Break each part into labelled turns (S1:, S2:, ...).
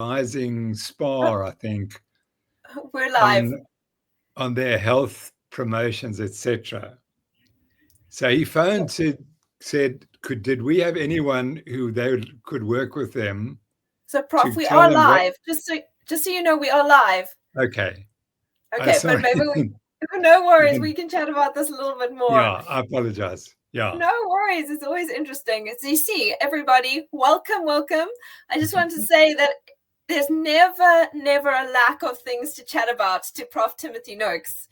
S1: advising Spa, I think,
S2: We're live.
S1: on their health promotions, etc. So he phoned, said, did we have anyone who they could work with them
S2: So,
S1: to
S2: Prof, we
S1: tell
S2: are
S1: them what?
S2: live. Just so you know, we are live.
S1: Okay.
S2: Okay, but
S1: Sorry.
S2: maybe no worries. We can chat about this a little bit more.
S1: Yeah, I apologize. Yeah.
S2: No worries. It's always interesting. As you see, everybody, welcome. I just want to say that there's never a lack of things to chat about to Prof. Timothy Noakes.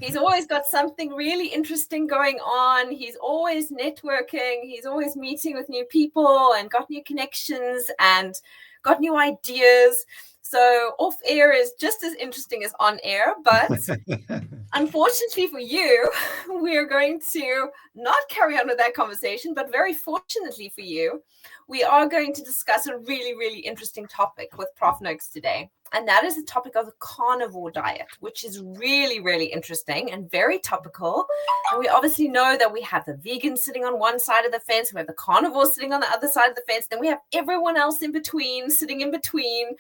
S2: He's always got something really interesting going on. He's always networking. He's always meeting with new people and got new connections and got new ideas. So off air is just as interesting as on air, but unfortunately for you, we are going to not carry on with that conversation, but very fortunately for you, we are going to discuss a really interesting topic with Prof. Noakes today. And that is the topic of the carnivore diet, which is really interesting and very topical. And we obviously know that we have the vegans sitting on one side of the fence, we have the carnivores sitting on the other side of the fence, then we have everyone else in between, sitting in between.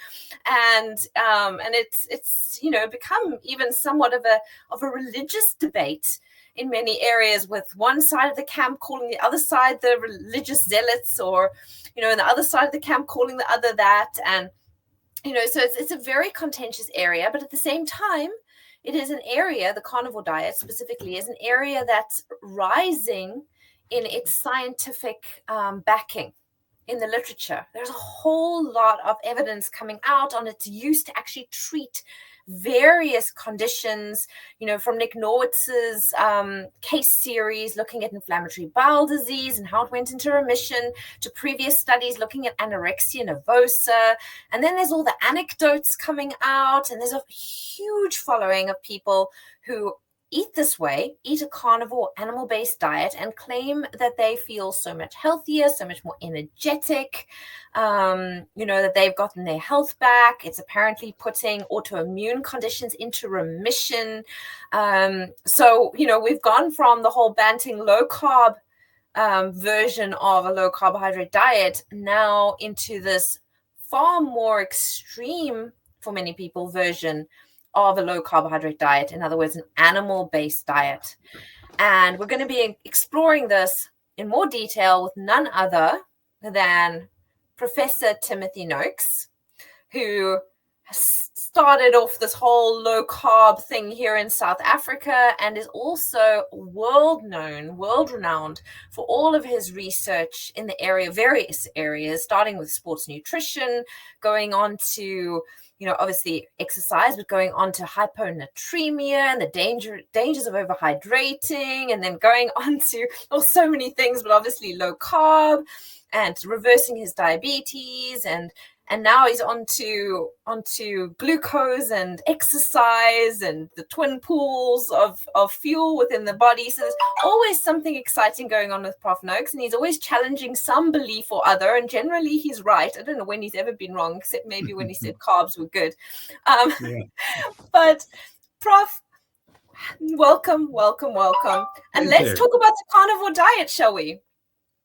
S2: And it's become even somewhat of a religious debate in many areas, with one side of the camp calling the other side the religious zealots, or in the other side of the camp calling the other that. And so it's a very contentious area, but at the same time, it is an area, the carnivore diet specifically, is an area that's rising in its scientific backing in the literature. There's a whole lot of evidence coming out on its use to actually treat various conditions, from Nick Noakes's case series looking at inflammatory bowel disease and how it went into remission, to previous studies looking at anorexia nervosa. And then there's all the anecdotes coming out, and there's a huge following of people who eat this way, eat a carnivore animal-based diet, and claim that they feel so much healthier, so much more energetic, that they've gotten their health back. It's apparently putting autoimmune conditions into remission. So we've gone from the whole Banting low-carb version of a low-carbohydrate diet now into this far more extreme, for many people, version of a low carbohydrate diet, in other words, an animal-based diet. And we're going to be exploring this in more detail with none other than Professor Timothy Noakes, who started off this whole low carb thing here in South Africa and is also world-renowned for all of his research in the area, various areas, starting with sports nutrition, going on to obviously exercise, but going on to hyponatremia and the dangers of overhydrating, and then going on to so many things, but obviously low carb and reversing his diabetes, and now he's onto glucose and exercise and the twin pools of fuel within the body. So there's always something exciting going on with Prof. Noakes, and he's always challenging some belief or other, and generally he's right. I don't know when he's ever been wrong, except maybe when he said carbs were good. But Prof, welcome. And let's talk about the carnivore diet, shall we?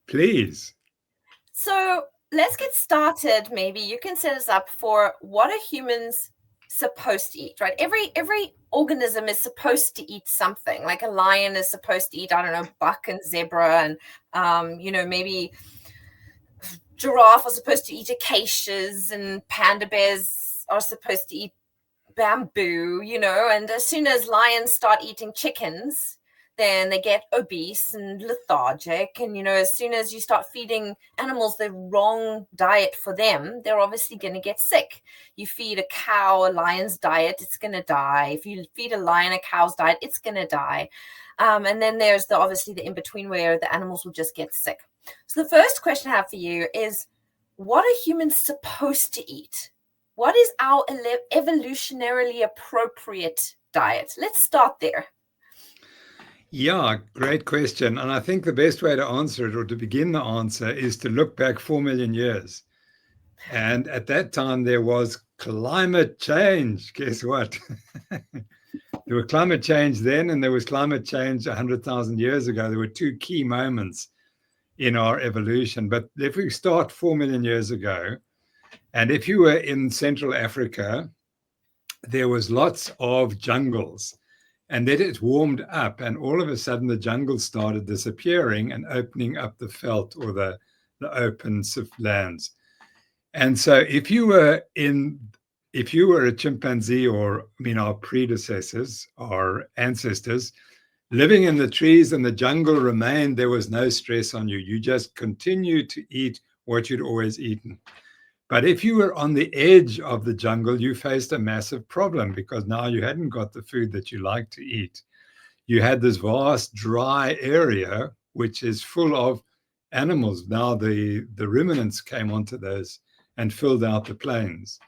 S1: Please.
S2: So let's get started. Maybe you can set us up for what are humans supposed to eat, right? Every organism is supposed to eat something. Like a lion is supposed to eat, I don't know, buck and zebra, and maybe giraffe are supposed to eat acacias, and panda bears are supposed to eat bamboo, and as soon as lions start eating chickens, then they get obese and lethargic. And, as soon as you start feeding animals the wrong diet for them, they're obviously going to get sick. You feed a cow a lion's diet, it's going to die. If you feed a lion a cow's diet, it's going to die. And then there's obviously the in-between where the animals will just get sick. So the first question I have for you is, what are humans supposed to eat? What is our evolutionarily appropriate diet? Let's start there.
S1: Yeah, great question. And I think the best way to answer it, or to begin the answer, is to look back 4 million years. And at that time, there was climate change. Guess what? There was climate change then, and there was climate change 100,000 years ago. There were two key moments in our evolution. But if we start 4 million years ago, And if you were in Central Africa, there was lots of jungles. And then it warmed up, and all of a sudden the jungle started disappearing and opening up the veld, or the open lands. And so if you were a chimpanzee, or our predecessors, our ancestors, living in the trees and the jungle remained, there was no stress on you. You just continued to eat what you'd always eaten. But if you were on the edge of the jungle, you faced a massive problem, because now you hadn't got the food that you like to eat. You had this vast dry area, which is full of animals. Now the ruminants came onto those and filled out the plains.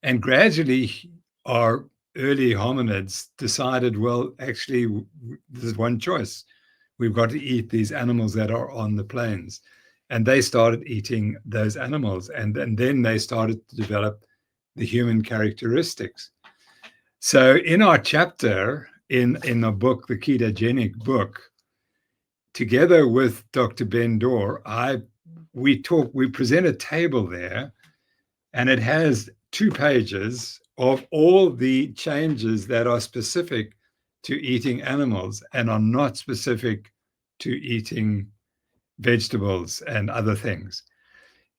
S1: And gradually our early hominids decided, well, actually, there's one choice. We've got to eat these animals that are on the plains. And they started eating those animals. And then they started to develop the human characteristics. So in our chapter, in the book, the ketogenic book, together with Dr. Ben Dorr, we present a table there, and it has 2 pages of all the changes that are specific to eating animals and are not specific to eating vegetables and other things.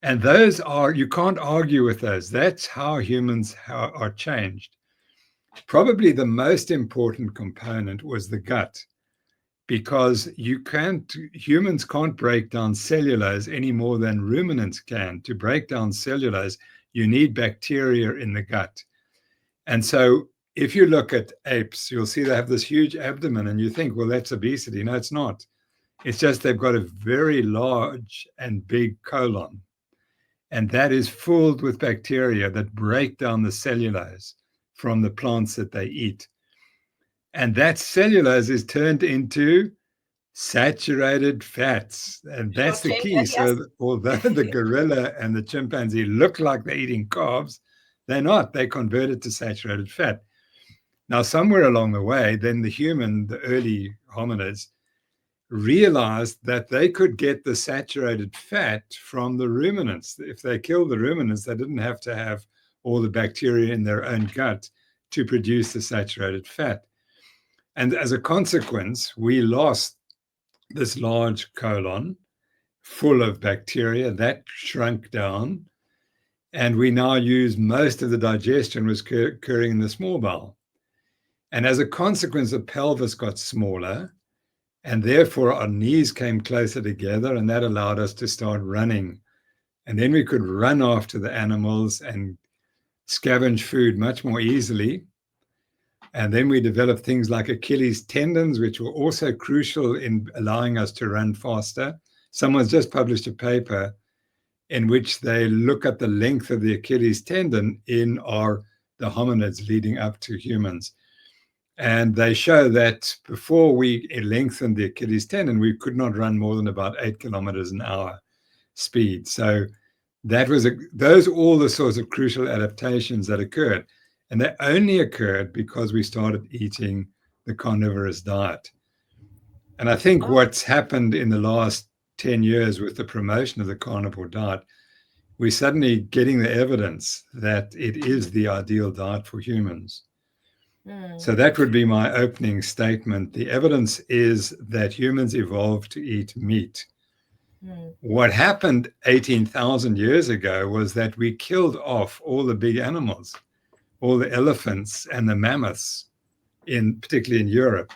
S1: And those are, you can't argue with those. That's how humans are changed. Probably the most important component was the gut, because humans can't break down cellulose any more than ruminants can. To break down cellulose, you need bacteria in the gut. And so if you look at apes, you'll see they have this huge abdomen, and you think, well, that's obesity. No, it's not. It's just they've got a very large and big colon, and that is filled with bacteria that break down the cellulose from the plants that they eat. And that cellulose is turned into saturated fats. And that's the key.
S2: Yes.
S1: So although the gorilla and the chimpanzee look like they're eating carbs, they're not. They convert it to saturated fat. Now, somewhere along the way, then the early hominids, realized that they could get the saturated fat from the ruminants. If they killed the ruminants, they didn't have to have all the bacteria in their own gut to produce the saturated fat. And as a consequence, we lost this large colon full of bacteria that shrunk down. And we now use most of the digestion was occurring in the small bowel. And as a consequence, the pelvis got smaller, and therefore our knees came closer together, and that allowed us to start running. And then we could run after the animals and scavenge food much more easily. And then we developed things like Achilles tendons, which were also crucial in allowing us to run faster. Someone's just published a paper in which they look at the length of the Achilles tendon in the hominids leading up to humans. And they show that before we lengthened the Achilles tendon, we could not run more than about 8 kilometers an hour speed. So those are all the sorts of crucial adaptations that occurred. And they only occurred because we started eating the carnivorous diet. And I think what's happened in the last 10 years with the promotion of the carnivore diet, we're suddenly getting the evidence that it is the ideal diet for humans. So that would be my opening statement. The evidence is that humans evolved to eat meat. What happened 18,000 years ago was that we killed off all the big animals, all the elephants and the mammoths, particularly in Europe.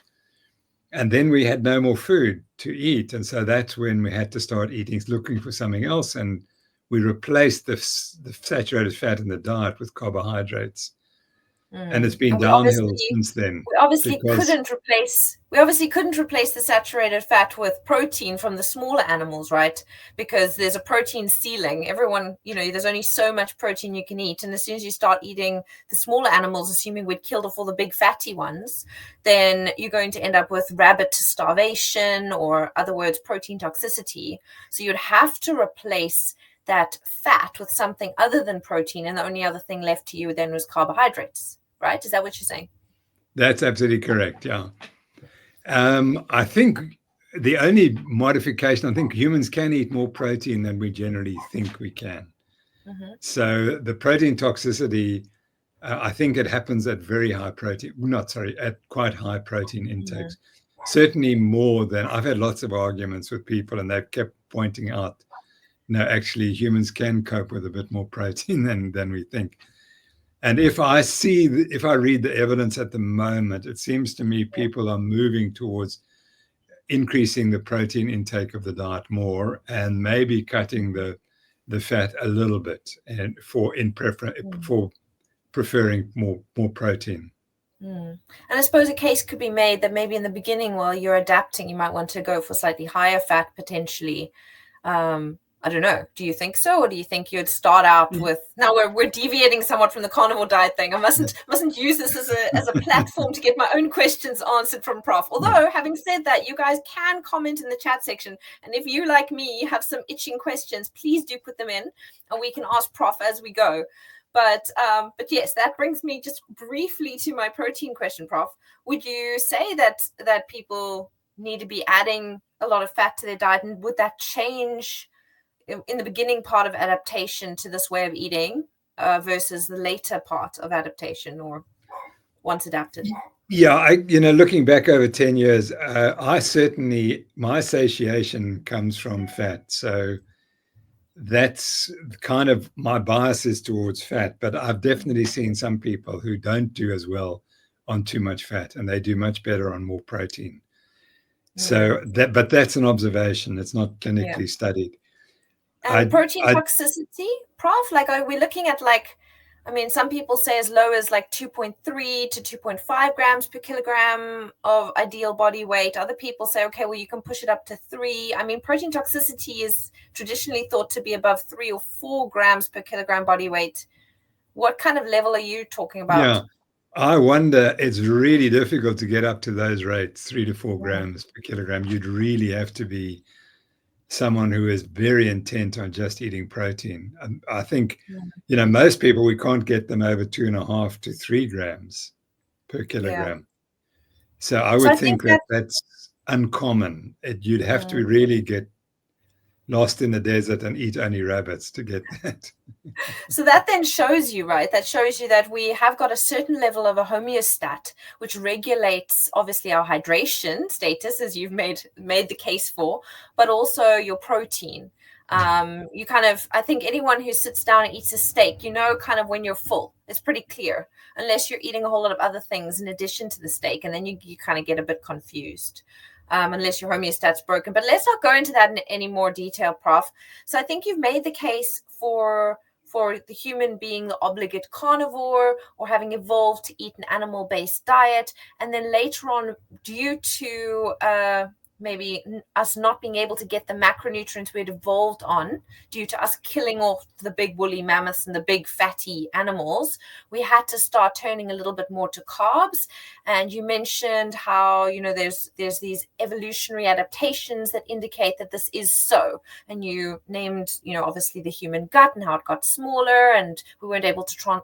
S1: And then we had no more food to eat. And so that's when we had to start looking for something else. And we replaced the saturated fat in the diet with carbohydrates. And it's been downhill since then.
S2: We obviously couldn't replace the saturated fat with protein from the smaller animals, right? Because there's a protein ceiling. Everyone, there's only so much protein you can eat. And as soon as you start eating the smaller animals, assuming we'd killed off all the big fatty ones, then you're going to end up with rabbit starvation, or other words, protein toxicity. So you'd have to replace that fat with something other than protein. And the only other thing left to you then was carbohydrates. Right? Is that what you're saying?
S1: That's absolutely correct. Yeah. I think the only modification, I think humans can eat more protein than we generally think we can. So the protein toxicity, I think it happens at very high protein, at quite high protein intakes. Certainly more than, I've had lots of arguments with people and they've kept pointing out, no, actually humans can cope with a bit more protein than we think. And if I read the evidence at the moment, it seems to me people are moving towards increasing the protein intake of the diet more and maybe cutting the fat a little bit, and for preferring more protein.
S2: And I suppose a case could be made that maybe in the beginning, while you're adapting, you might want to go for slightly higher fat potentially. I don't know. Do you think so, or do you think you'd start out with? Now we're deviating somewhat from the carnivore diet thing. I mustn't use this as a platform to get my own questions answered from Prof. Although, having said that, you guys can comment in the chat section, and if you, like me, have some itching questions, please do put them in, and we can ask Prof as we go. But yes, that brings me just briefly to my protein question, Prof. Would you say that people need to be adding a lot of fat to their diet, and would that change in the beginning part of adaptation to this way of eating versus the later part of adaptation, or once adapted?
S1: Yeah, looking back over 10 years, my satiation comes from fat. So that's kind of my bias is towards fat, but I've definitely seen some people who don't do as well on too much fat, and they do much better on more protein. So but that's an observation. It's not clinically studied.
S2: And protein toxicity, Prof, like, are we looking at, like, I mean, some people say as low as like 2.3 to 2.5 grams per kilogram of ideal body weight. Other people say, okay, well, you can push it up to 3. I mean, protein toxicity is traditionally thought to be above 3 or 4 grams per kilogram body weight. What kind of level are you talking about?
S1: Yeah, I wonder, it's really difficult to get up to those rates, 3 to 4 grams per kilogram. You'd really have to be someone who is very intent on just eating protein. I think, most people, we can't get them over 2.5 to 3 grams per kilogram. So I would think that's uncommon. You'd have to really get lost in the desert and eat only rabbits to get that.
S2: So that then shows you, right? That shows you that we have got a certain level of a homeostat, which regulates obviously our hydration status, as you've made the case for, but also your protein. You kind of, I think anyone who sits down and eats a steak, kind of when you're full. It's pretty clear, unless you're eating a whole lot of other things in addition to the steak, and then you kind of get a bit confused. Unless your homeostat's broken. But let's not go into that in any more detail, Prof. So I think you've made the case for the human being the obligate carnivore, or having evolved to eat an animal-based diet. And then later on, due to maybe us not being able to get the macronutrients we had evolved on, due to us killing off the big woolly mammoths and the big fatty animals, we had to start turning a little bit more to carbs. And you mentioned how, there's these evolutionary adaptations that indicate that this is so. And you named, obviously the human gut and how it got smaller, and we weren't able to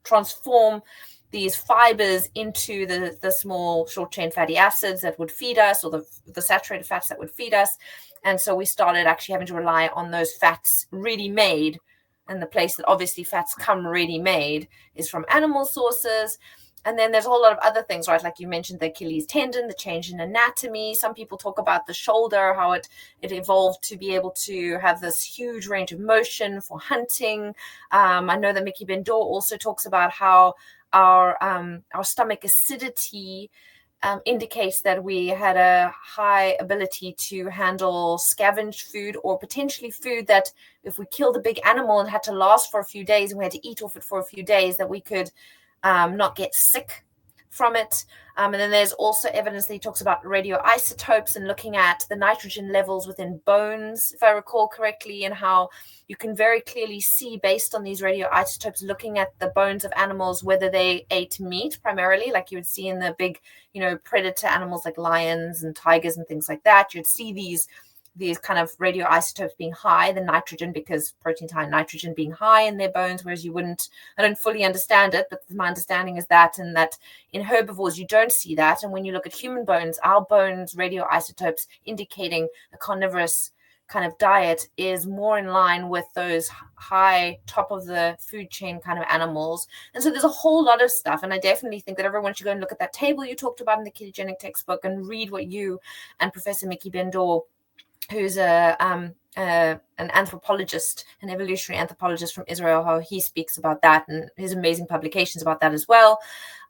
S2: transform these fibers into the small short chain fatty acids that would feed us, or the saturated fats that would feed us. And so we started actually having to rely on those fats ready made. And the place that obviously fats come ready made is from animal sources. And then there's a whole lot of other things, right? Like you mentioned the Achilles tendon, the change in anatomy. Some people talk about the shoulder, how it evolved to be able to have this huge range of motion for hunting. I know that Mickey Bendor also talks about how our stomach acidity indicates that we had a high ability to handle scavenged food, or potentially food that if we killed a big animal and had to last for a few days and we had to eat off it for a few days, that we could not get sick from it. And then there's also evidence that he talks about radioisotopes and looking at the nitrogen levels within bones, if I recall correctly, and how you can very clearly see, based on these radioisotopes, looking at the bones of animals, whether they ate meat primarily, like you would see in the big, predator animals like lions and tigers and things like that. You'd see these kind of radioisotopes being high, the nitrogen, because protein's high, nitrogen being high in their bones, whereas you wouldn't, I don't fully understand it, but my understanding is that, and that in herbivores, you don't see that. And when you look at human bones, our bones radioisotopes indicating a carnivorous kind of diet is more in line with those high top of the food chain kind of animals. And so there's a whole lot of stuff. And I definitely think that everyone should go and look at that table you talked about in the ketogenic textbook and read what you and Professor Mickey Bendor, who's an anthropologist, an evolutionary anthropologist from Israel, how he speaks about that and his amazing publications about that as well.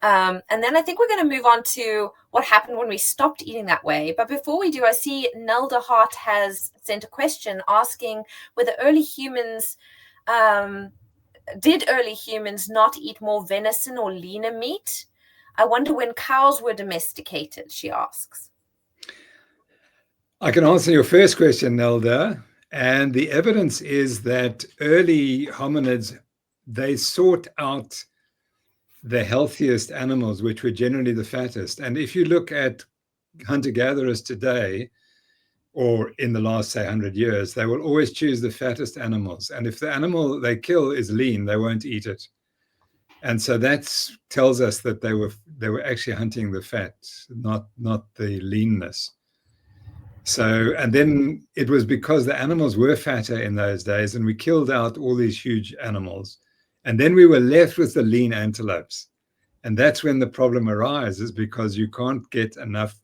S2: And then I think we're going to move on to what happened when we stopped eating that way. But before we do, I see Nelda Hart has sent a question asking whether early humans, did early humans not eat more venison or leaner meat? I wonder when cows were domesticated, she asks.
S1: I can answer your first question, Nelda. And the evidence is that early hominids, they sought out the healthiest animals, which were generally the fattest. And if you look at hunter-gatherers today, or in the last, say, 100 years, they will always choose the fattest animals. And if the animal they kill is lean, they won't eat it. And so that tells us that they were actually hunting the fat, not the leanness. So, and then it was because the animals were fatter in those days, and we killed out all these huge animals. And then we were left with the lean antelopes. And that's when the problem arises, because you can't get enough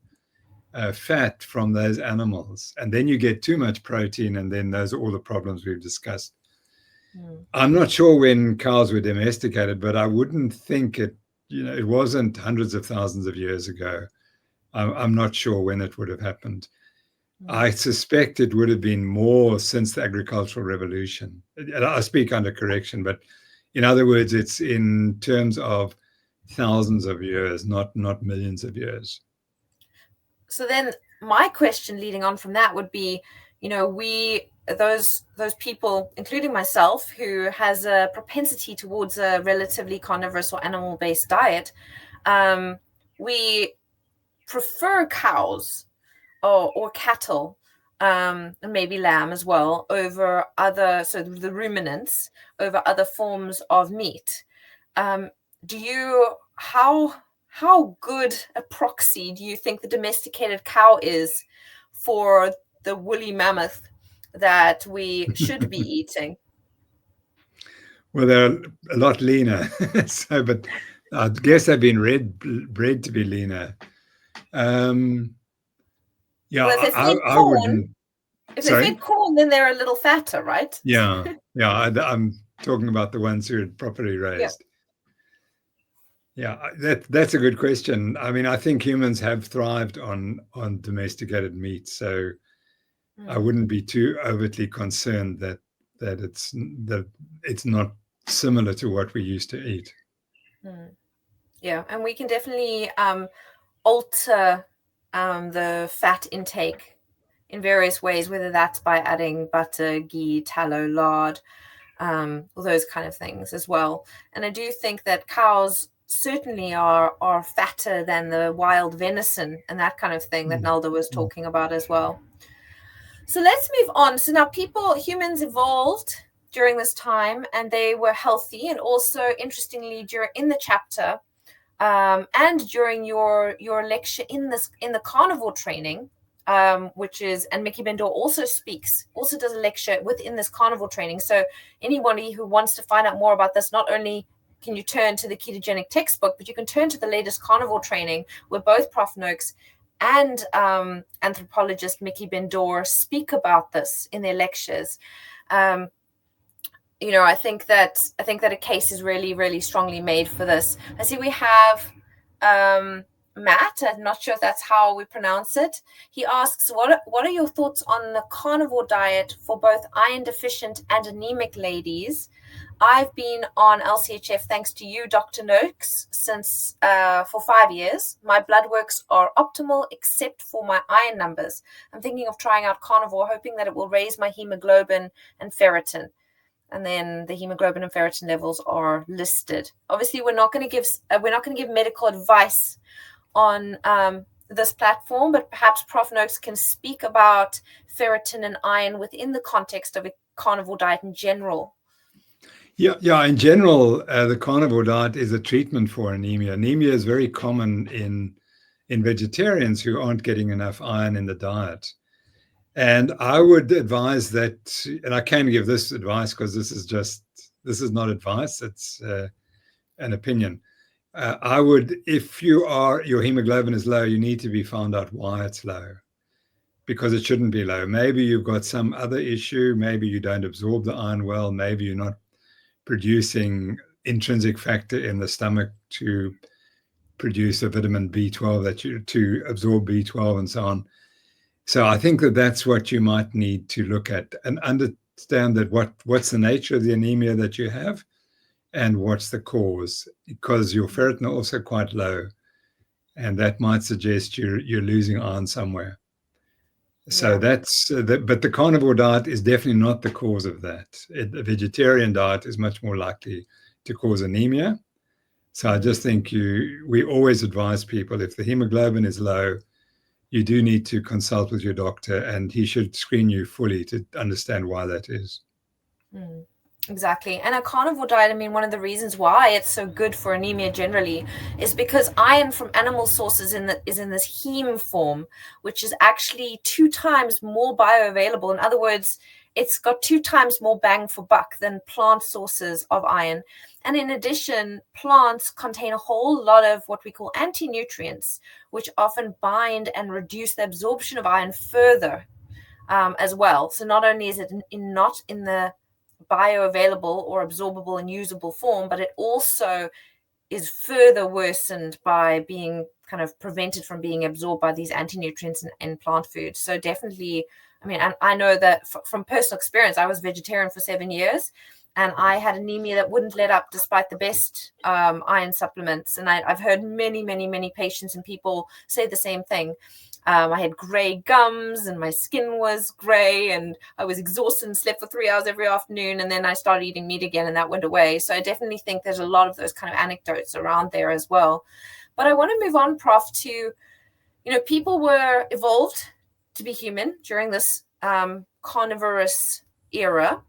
S1: fat from those animals. And then you get too much protein, and then those are all the problems we've discussed. I'm not sure when cows were domesticated, but I wouldn't think it wasn't hundreds of thousands of years ago. I'm not sure when it would have happened. I suspect it would have been more since the agricultural revolution. I speak under correction, but in other words, it's in terms of thousands of years, not millions of years.
S2: So then my question leading on from that would be, those people, including myself, who has a propensity towards a relatively carnivorous or animal-based diet, we prefer cows or cattle, and maybe lamb as well, over the ruminants, over other forms of meat. How good a proxy do you think the domesticated cow is for the woolly mammoth that we should be eating?
S1: Well, they're a lot leaner. But I guess they've been bred to be leaner. Yeah,
S2: well,
S1: I wouldn't.
S2: If they feed corn, then they're a little fatter, right?
S1: Yeah. I'm talking about the ones who are properly raised. Yeah, that's a good question. I mean, I think humans have thrived on domesticated meat, so I wouldn't be too overtly concerned that it's not similar to what we used to eat.
S2: Yeah, and we can definitely alter the fat intake in various ways, whether that's by adding butter, ghee, tallow, lard, all those kind of things as well. And I do think that cows certainly are fatter than the wild venison and that kind of thing that Nelda was talking about as well. So let's move on. So now humans evolved during this time, and they were healthy. And also, interestingly, in the chapter and during your lecture in the carnivore training, which is, and Mickey Bendor also does a lecture within this carnivore training. So anybody who wants to find out more about this, not only can you turn to the ketogenic textbook, but you can turn to the latest carnivore training where both Prof Noakes and anthropologist Mickey Bendor speak about this in their lectures. I think that a case is really, really strongly made for this. I see we have Matt. I'm not sure if that's how we pronounce it. He asks, what are your thoughts on the carnivore diet for both iron deficient and anemic ladies? I've been on LCHF thanks to you, Dr. Noakes, since for 5 years. My blood works are optimal except for my iron numbers. I'm thinking of trying out carnivore, hoping that it will raise my hemoglobin and ferritin. And then the hemoglobin and ferritin levels are listed. Obviously, we're not going to give medical advice on this platform, but perhaps Prof Noakes can speak about ferritin and iron within the context of a carnivore diet in general.
S1: Yeah. In general, the carnivore diet is a treatment for anemia. Anemia is very common in vegetarians who aren't getting enough iron in the diet. And I would advise that, and I can give this advice because this is not advice, it's an opinion. I would, if your hemoglobin is low, you need to be found out why it's low, because it shouldn't be low. Maybe you've got some other issue. Maybe you don't absorb the iron well. Maybe you're not producing intrinsic factor in the stomach to produce a vitamin B12 to absorb B12 and so on. So I think that's what you might need to look at and understand that what's the nature of the anemia that you have and what's the cause, because your ferritin are also quite low, and that might suggest you're losing iron somewhere. So that's but the carnivore diet is definitely not the cause of that. A vegetarian diet is much more likely to cause anemia. So I just think we always advise people, if the hemoglobin is low, you do need to consult with your doctor, and he should screen you fully to understand why that is.
S2: Exactly. And a carnivore diet, I mean, one of the reasons why it's so good for anemia generally is because iron from animal sources is in this heme form, which is actually 2 times more bioavailable. In other words, it's got 2 times more bang for buck than plant sources of iron. And in addition, plants contain a whole lot of what we call anti-nutrients, which often bind and reduce the absorption of iron further as well. So not only is it not in the bioavailable or absorbable and usable form, but it also is further worsened by being kind of prevented from being absorbed by these anti-nutrients in plant food. So definitely, I mean, and I know that from personal experience, I was vegetarian for 7 years, and I had anemia that wouldn't let up despite the best iron supplements. And I've heard many patients and people say the same thing. I had gray gums and my skin was gray and I was exhausted and slept for 3 hours every afternoon. And then I started eating meat again and that went away. So I definitely think there's a lot of those kind of anecdotes around there as well. But I want to move on, Prof, to, people were evolved to be human during this carnivorous era.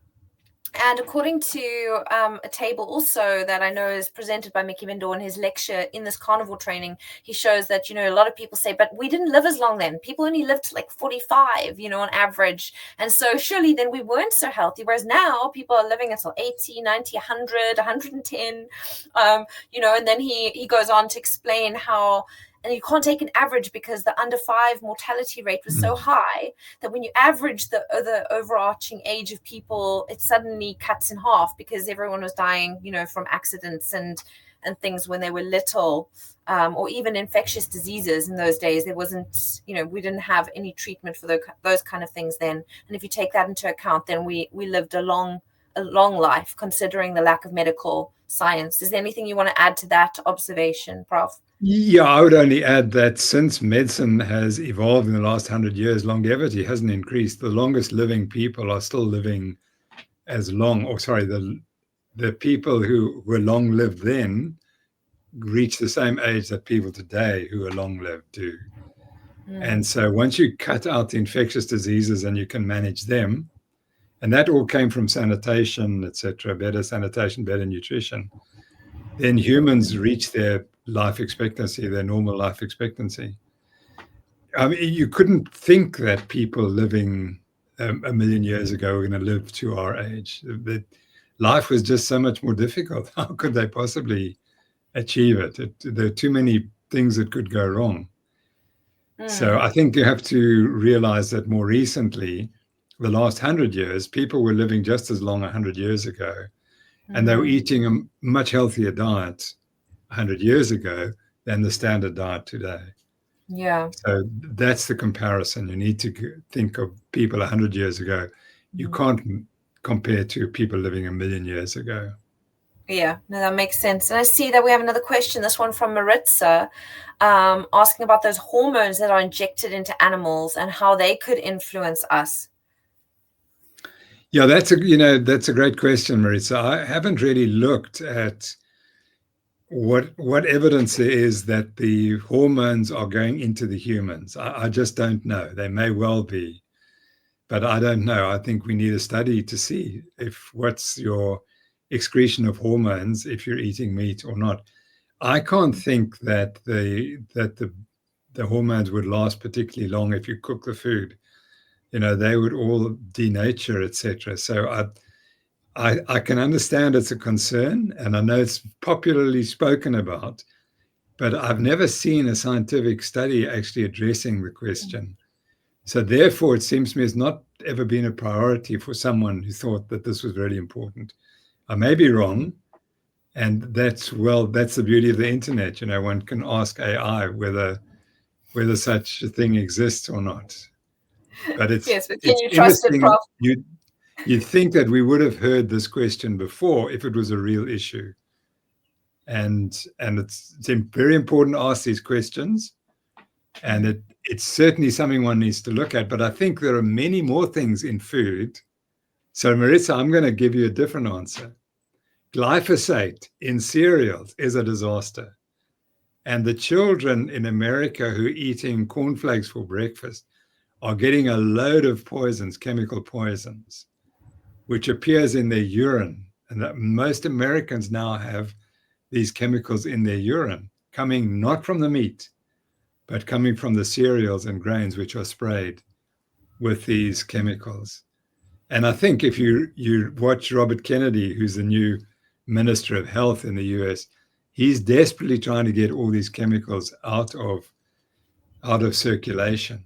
S2: And according to a table also that I know is presented by Mickey Vendor in his lecture in this carnivore training, he shows that, a lot of people say, but we didn't live as long then. People only lived to like 45, on average. And so surely then we weren't so healthy. Whereas now people are living until 80, 90, 100, 110, and then he goes on to explain how, and you can't take an average because the under 5 mortality rate was so high that when you average the overarching age of people, it suddenly cuts in half because everyone was dying, from accidents and things when they were little, or even infectious diseases in those days. There wasn't, we didn't have any treatment for those kind of things then. And if you take that into account, then we lived a long life considering the lack of medical science. Is there anything you want to add to that observation, Prof?
S1: Yeah, I would only add that since medicine has evolved in the last 100 years, longevity hasn't increased. The longest living people are still living as long, the people who were long lived then reach the same age that people today who are long lived do. And so once you cut out the infectious diseases and you can manage them, and that all came from sanitation, etc., better sanitation, better nutrition, then humans reach their life expectancy, their normal life expectancy. I mean, you couldn't think that people living a million years ago were going to live to our age. Life was just so much more difficult. How could they possibly achieve it? There are too many things that could go wrong. So I think you have to realize that more recently, the last 100 years, people were living just as long 100 years ago, and they were eating a much healthier diet 100 years ago than the standard diet today.
S2: Yeah.
S1: So that's the comparison. You need to think of people 100 years ago. You can't compare to people living a million years ago.
S2: Yeah, no, that makes sense. And I see that we have another question, this one from Maritza, asking about those hormones that are injected into animals and how they could influence us.
S1: Yeah, that's a great question, Maritza. I haven't really looked at what evidence there is that the hormones are going into the humans. I just don't know. They may well be, but I don't know. I think we need a study to see what's your excretion of hormones if you're eating meat or not. I can't think that the hormones would last particularly long if you cook the food. they would all denature, etc. So I can understand it's a concern, and I know it's popularly spoken about, but I've never seen a scientific study actually addressing the question. So therefore, it seems to me it's not ever been a priority for someone who thought that this was really important. I may be wrong, and that's the beauty of the internet. One can ask AI whether such a thing exists or not. But
S2: Yes, but can
S1: it's
S2: you trust it,
S1: interesting.
S2: Prof?
S1: You'd think that we would have heard this question before if it was a real issue. And it's very important to ask these questions. And it's certainly something one needs to look at. But I think there are many more things in food. So, Marissa, I'm going to give you a different answer. Glyphosate in cereals is a disaster. And the children in America who are eating cornflakes for breakfast are getting a load of poisons, chemical poisons, which appears in their urine. And that most Americans now have these chemicals in their urine, coming not from the meat, but coming from the cereals and grains, which are sprayed with these chemicals. And I think if you watch Robert Kennedy, who's the new Minister of Health in the US, he's desperately trying to get all these chemicals out of circulation.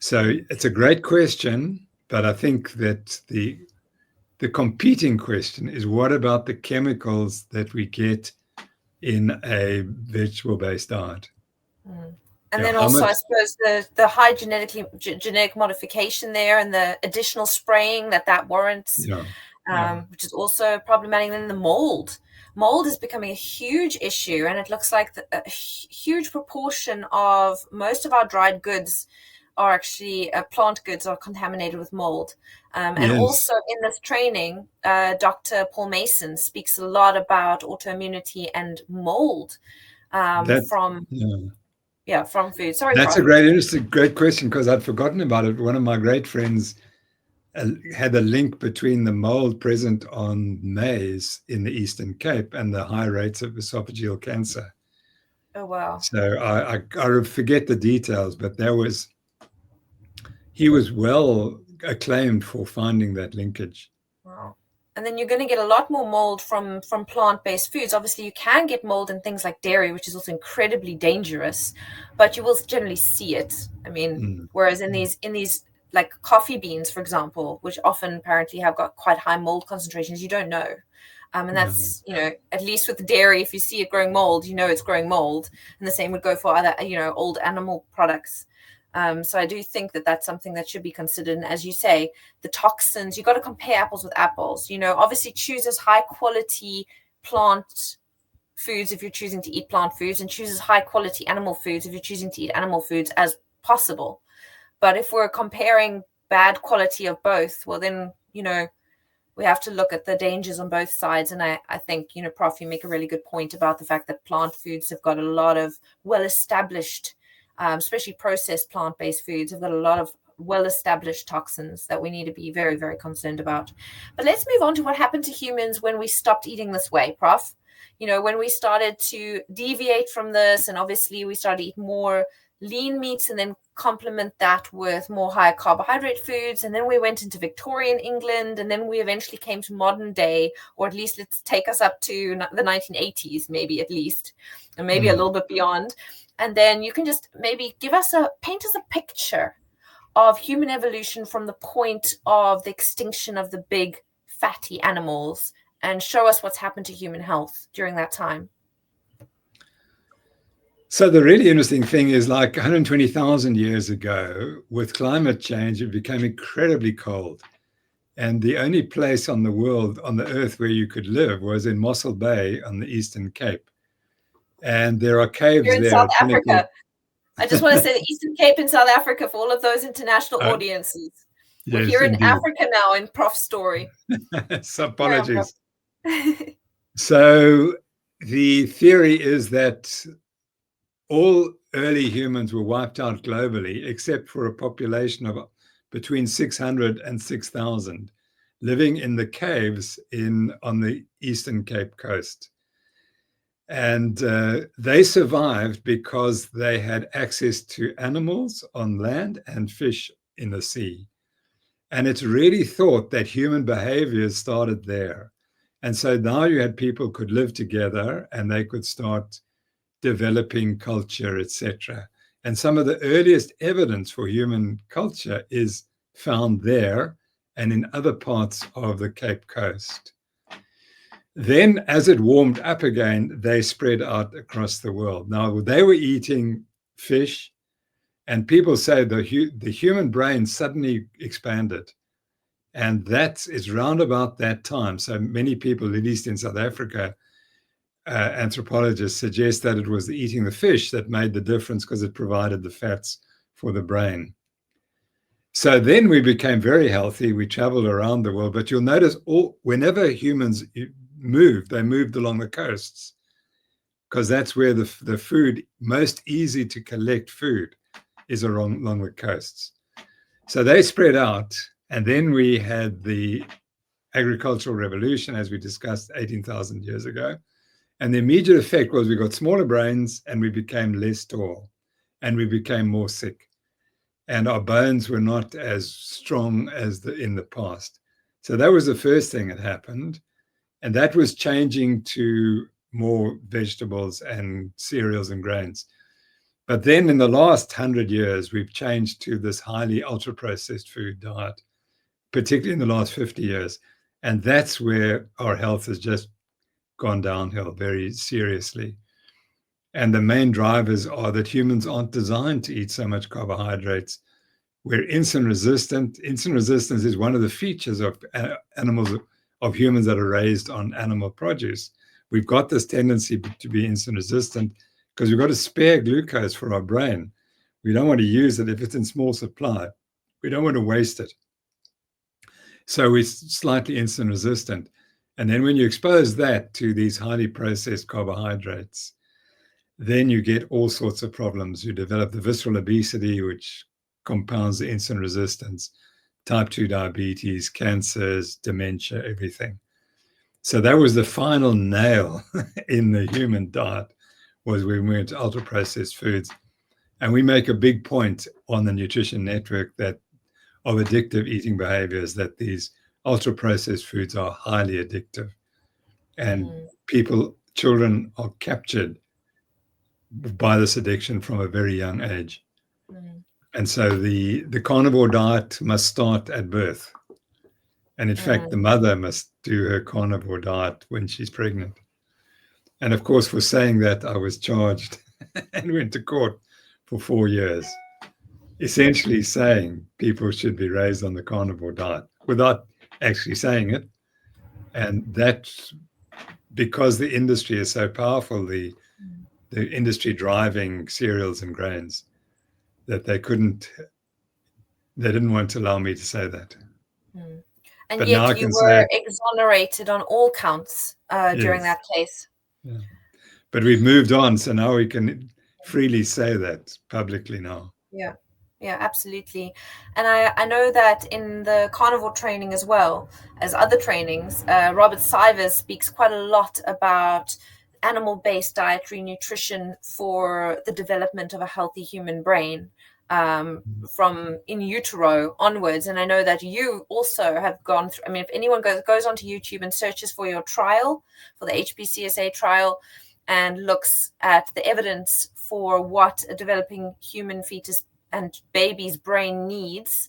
S1: So it's a great question, but I think that the competing question is, what about the chemicals that we get in a vegetable-based diet?
S2: And then also, I suppose the high genetic modification there, and the additional spraying that warrants, which is also problematic. And then the mold is becoming a huge issue, and it looks like a huge proportion of most of our dried goods are actually plant goods are contaminated with mold. And also in this training, Dr. Paul Mason speaks a lot about autoimmunity and mold from food. Sorry,
S1: that's
S2: Prof.
S1: a great question, because I'd forgotten about it. One of my great friends had a link between the mold present on maize in the Eastern Cape and the high rates of esophageal cancer.
S2: Oh, wow.
S1: So I forget the details, but he was well acclaimed for finding that linkage.
S2: Wow. And then you're going to get a lot more mold from plant-based foods. Obviously, you can get mold in things like dairy, which is also incredibly dangerous, but you will generally see it. I mean, whereas in these like coffee beans, for example, which often apparently have got quite high mold concentrations, you don't know. And that's, at least with the dairy, if you see it growing mold, it's growing mold. And the same would go for other, old animal products. So I do think that that's something that should be considered. And as you say, the toxins, you've got to compare apples with apples. Obviously choose as high quality plant foods if you're choosing to eat plant foods, and choose as high quality animal foods if you're choosing to eat animal foods as possible. But if we're comparing bad quality of both, well, then, we have to look at the dangers on both sides. And I think, Prof, you make a really good point about the fact that plant foods have got a lot of well-established especially processed plant-based foods, have got a lot of well-established toxins that we need to be very, very concerned about. But let's move on to what happened to humans when we stopped eating this way, Prof. When we started to deviate from this, and obviously we started to eat more lean meats and then complement that with more high carbohydrate foods. And then we went into Victorian England, and then we eventually came to modern day, or at least let's take us up to the 1980s, maybe at least, and maybe a little bit beyond. And then you can just maybe paint us a picture of human evolution from the point of the extinction of the big fatty animals, and show us what's happened to human health during that time.
S1: So the really interesting thing is, like 120,000 years ago, with climate change, it became incredibly cold. And the only place on the earth where you could live was in Mossel Bay on the Eastern Cape. And there are caves
S2: You're in
S1: there.
S2: South Africa. I just want to say the Eastern Cape in South Africa for all of those international audiences. We're here in Africa now in Prof's story.
S1: So apologies. So the theory is that all early humans were wiped out globally, except for a population of between 600 and 6,000 living in the caves on the Eastern Cape coast. And they survived because they had access to animals on land and fish in the sea. And it's really thought that human behaviors started there. And so now you had people could live together and they could start developing culture, etc. And some of the earliest evidence for human culture is found there and in other parts of the Cape Coast. Then, as it warmed up again, they spread out across the world. Now, they were eating fish, and people say the human brain suddenly expanded. And that is round about that time. So many people, at least in South Africa, anthropologists suggest that it was eating the fish that made the difference because it provided the fats for the brain. So then we became very healthy. We traveled around the world, but you'll notice whenever humans moved, they moved along the coasts because that's where the food, most easy to collect food, is along the coasts. So they spread out, and then we had the agricultural revolution, as we discussed 18,000 years ago. And the immediate effect was we got smaller brains and we became less tall and we became more sick. And our bones were not as strong as in the past. So that was the first thing that happened. And that was changing to more vegetables and cereals and grains. But then in the last 100 years, we've changed to this highly ultra-processed food diet, particularly in the last 50 years. And that's where our health has just gone downhill very seriously. And the main drivers are that humans aren't designed to eat so much carbohydrates. We're insulin resistant. Insulin resistance is one of the features of animals, of humans that are raised on animal produce. We've got this tendency to be insulin resistant because we've got to spare glucose for our brain. We don't want to use it if it's in small supply. We don't want to waste it. So we're slightly insulin resistant. And then when you expose that to these highly processed carbohydrates, then you get all sorts of problems. You develop the visceral obesity, which compounds the insulin resistance, type 2 diabetes, cancers, dementia, everything. So that was the final nail in the human diet, was when we went to ultra-processed foods. And we make a big point on the Nutrition Network that of addictive eating behaviors, that these ultra-processed foods are highly addictive. And children are captured by this addiction from a very young age. And so the carnivore diet must start at birth. And in fact, the mother must do her carnivore diet when she's pregnant. And of course, for saying that, I was charged and went to court for 4 years, essentially saying people should be raised on the carnivore diet without actually saying it. And that's because the industry is so powerful, the industry driving cereals and grains, that they didn't want to allow me to say that.
S2: And
S1: but
S2: yet you were exonerated on all counts during that case.
S1: Yeah. But we've moved on, so now we can freely say that publicly now.
S2: Yeah, absolutely. And I know that in the carnivore training as well as other trainings, Robert Sivers speaks quite a lot about animal-based dietary nutrition for the development of a healthy human brain. From in utero onwards. And I know that you also have gone through, I mean, if anyone goes onto YouTube and searches for your trial, for the HPCSA trial, and looks at the evidence for what a developing human fetus and baby's brain needs,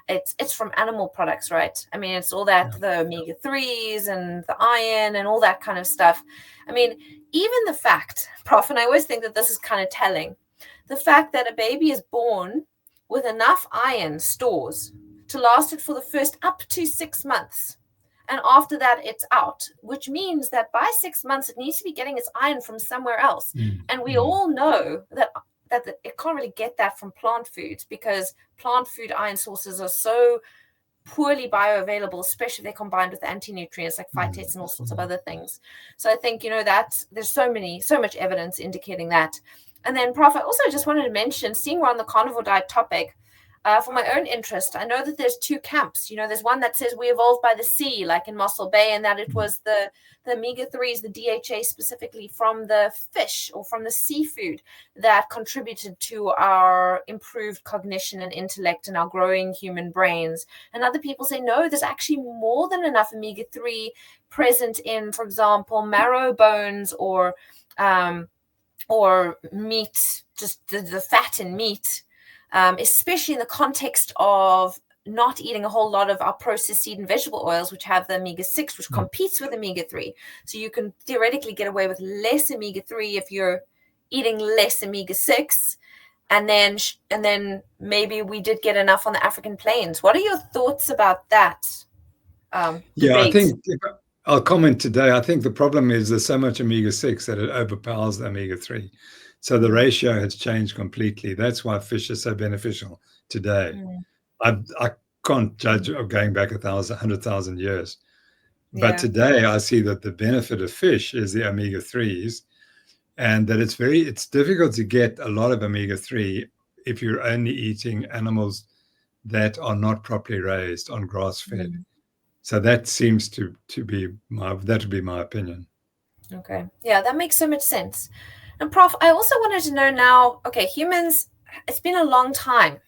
S2: it's from animal products, right? I mean, it's all that, the omega-3s and the iron and all that kind of stuff. I mean, even the fact, Prof, and I always think that this is kind of telling, the fact that a baby is born with enough iron stores to last it for the first up to 6 months. And after that, it's out, which means that by 6 months, it needs to be getting its iron from somewhere else. And we all know that it can't really get that from plant foods, because plant food iron sources are so poorly bioavailable, especially if they're combined with anti-nutrients like phytates and all sorts of other things. So I think, that there's so much evidence indicating that. And then, Prof, I also just wanted to mention, seeing we're on the carnivore diet topic, For my own interest, I know that there's two camps. There's one that says we evolved by the sea, like in Mossel Bay, and that it was the omega-3s, the DHA specifically from the fish or from the seafood that contributed to our improved cognition and intellect and our growing human brains. And other people say, no, there's actually more than enough omega-3 present in, for example, marrow bones or meat, just the fat in meat, especially in the context of not eating a whole lot of our processed seed and vegetable oils, which have the omega-6, which competes with omega-3. So you can theoretically get away with less omega-3 if you're eating less omega-6. And then maybe we did get enough on the African plains. What are your thoughts about that?
S1: I think I'll comment today. I think the problem is there's so much omega-6 that it overpowers the omega-3. So the ratio has changed completely. That's why fish is so beneficial today. I can't judge of going back 100,000 years. But today I see that the benefit of fish is the omega-3s, and that it's difficult to get a lot of omega-3 if you're only eating animals that are not properly raised on grass-fed. So that seems to be that would be my opinion.
S2: Okay. Yeah, that makes so much sense. And Prof, I also wanted to know now, okay, humans, it's been a long time,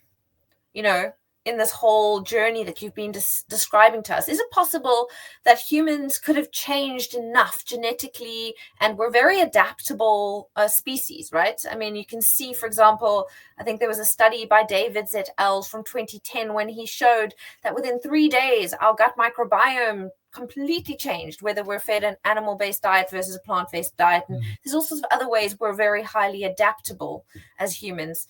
S2: in this whole journey that you've been describing to us. Is it possible that humans could have changed enough genetically and we're very adaptable species, right? I mean, you can see, for example, I think there was a study by Davids et al. From 2010 when he showed that within 3 days, our gut microbiome completely changed, whether we're fed an animal-based diet versus a plant-based diet. And there's all sorts of other ways we're very highly adaptable as humans.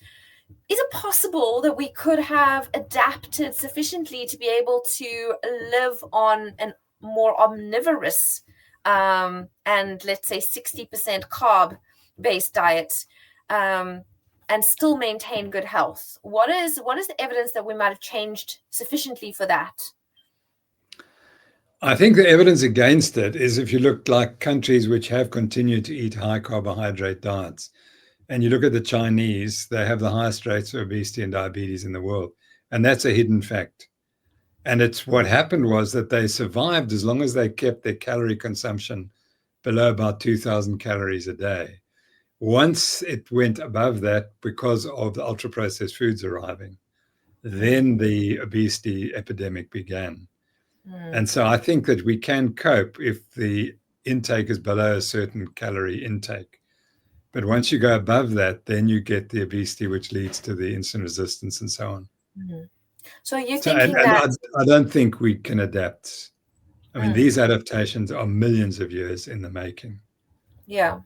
S2: Is it possible that we could have adapted sufficiently to be able to live on a more omnivorous and let's say 60% carb-based diet and still maintain good health? What is the evidence that we might have changed sufficiently for that?
S1: I think the evidence against it is if you look like countries which have continued to eat high carbohydrate diets. And you look at the Chinese, they have the highest rates of obesity and diabetes in the world. And that's a hidden fact. And it's what happened was that they survived as long as they kept their calorie consumption below about 2,000 calories a day. Once it went above that, because of the ultra-processed foods arriving, then the obesity epidemic began. And so I think that we can cope if the intake is below a certain calorie intake. But once you go above that, then you get the obesity, which leads to the insulin resistance and so on.
S2: So you're thinking that...
S1: I don't think we can adapt. I mean, these adaptations are millions of years in the making.
S2: Yeah.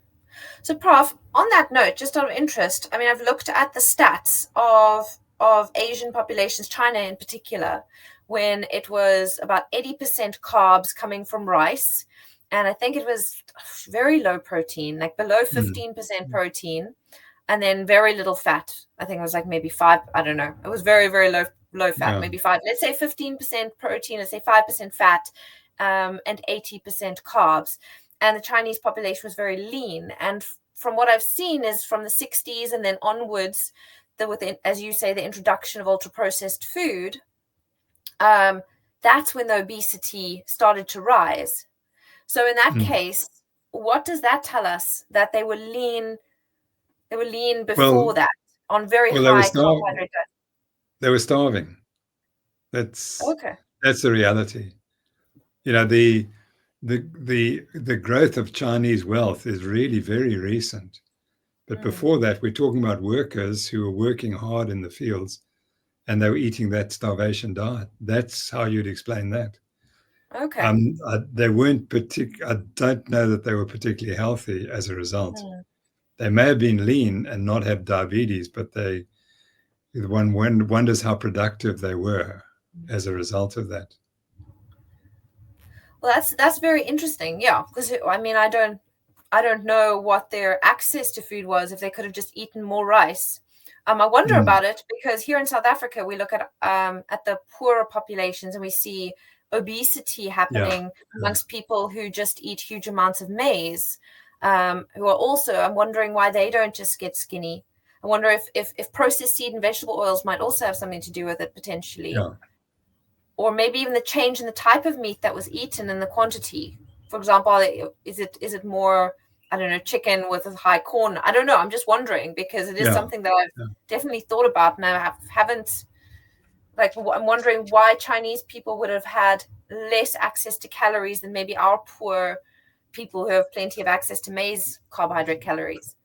S2: So, Prof, on that note, just out of interest, I mean, I've looked at the stats of Asian populations, China in particular, when it was about 80% carbs coming from rice. And I think it was very low protein, like below 15% protein, and then very little fat. I think it was like maybe 5. I don't know. It was very, very low fat, maybe 5. Let's say 15% protein, let's say 5% fat, and 80% carbs. And the Chinese population was very lean. And from what I've seen is from the 60s and then onwards, as you say, the introduction of ultra-processed food, that's when the obesity started to rise. So in that case, what does that tell us? That they were lean before that on very high carbohydrate diet.
S1: They were starving. That's the reality. The growth of Chinese wealth is really very recent. But before that, we're talking about workers who were working hard in the fields and they were eating that starvation diet. That's how you'd explain that.
S2: Okay.
S1: They weren't I don't know that they were particularly healthy as a result. They may have been lean and not have diabetes, but one wonders how productive they were as a result of that.
S2: Well, that's very interesting. Yeah, because I mean, I don't know what their access to food was, if they could have just eaten more rice. I wonder about it because here in South Africa, we look at the poorer populations and we see obesity happening amongst people who just eat huge amounts of maize, who are also, I'm wondering why they don't just get skinny. I wonder if processed seed and vegetable oils might also have something to do with it potentially.
S1: Yeah.
S2: Or maybe even the change in the type of meat that was eaten and the quantity. For example, is it more, I don't know, chicken with a high corn? I don't know. I'm just wondering, because it is something that I've definitely thought about, and I haven't, like, I'm wondering why Chinese people would have had less access to calories than maybe our poor people who have plenty of access to maize carbohydrate calories.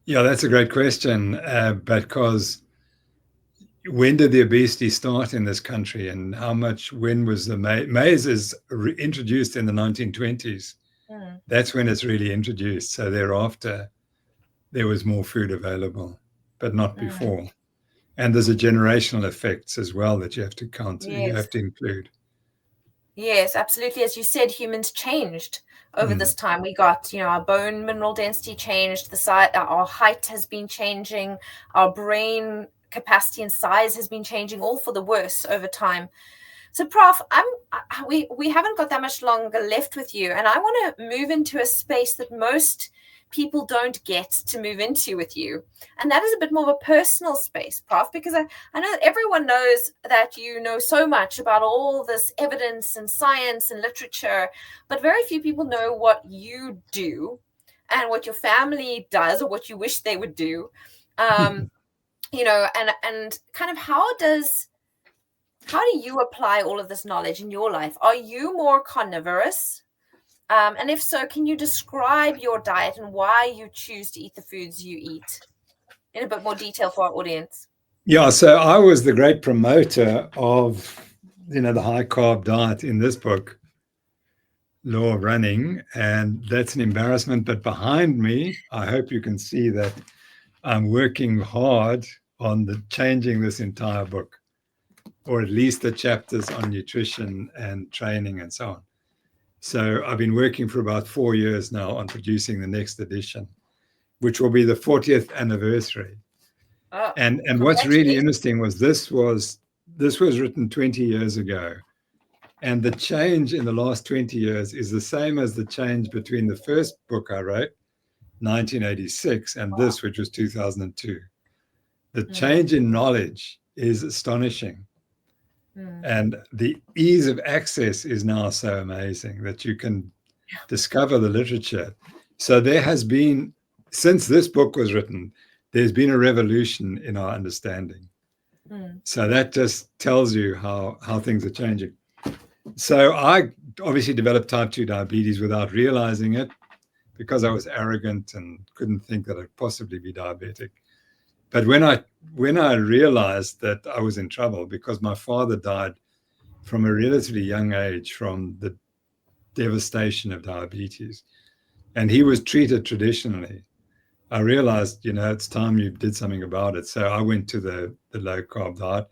S1: Yeah, that's a great question, because when did the obesity start in this country, and when was the maize is introduced in the 1920s? That's when it's really introduced. So thereafter, there was more food available, but not before. And there's a generational effects as well that you have to count.
S2: Yes.
S1: You have to include.
S2: Yes, absolutely. As you said, humans changed over this time. We got, our bone mineral density changed, the size, our height has been changing, our brain capacity and size has been changing, all for the worse over time. So, Prof, we haven't got that much longer left with you, and I want to move into a space that most people don't get to move into with you, and that is a bit more of a personal space, Prof, because I know that everyone knows that you know so much about all this evidence and science and literature, but very few people know what you do and what your family does, or what you wish they would do, and kind of how do you apply all of this knowledge in your life? Are you more carnivorous? And if so, can you describe your diet and why you choose to eat the foods you eat in a bit more detail for our audience?
S1: Yeah, so I was the great promoter of, the high carb diet in this book, Law of Running, and that's an embarrassment. But behind me, I hope you can see that I'm working hard on changing this entire book, or at least the chapters on nutrition and training and so on. So I've been working for about 4 years now on producing the next edition, which will be the 40th anniversary. And what's really interesting was this was written 20 years ago. And the change in the last 20 years is the same as the change between the first book I wrote, 1986, and this, which was 2002. The change in knowledge is astonishing. And the ease of access is now so amazing that you can discover the literature. So there has been, since this book was written, there's been a revolution in our understanding. So that just tells you how things are changing. So I obviously developed type 2 diabetes without realizing it, because I was arrogant and couldn't think that I'd possibly be diabetic. But when I realized that I was in trouble, because my father died from a relatively young age from the devastation of diabetes, and he was treated traditionally, I realized, it's time you did something about it. So I went to the low carb diet,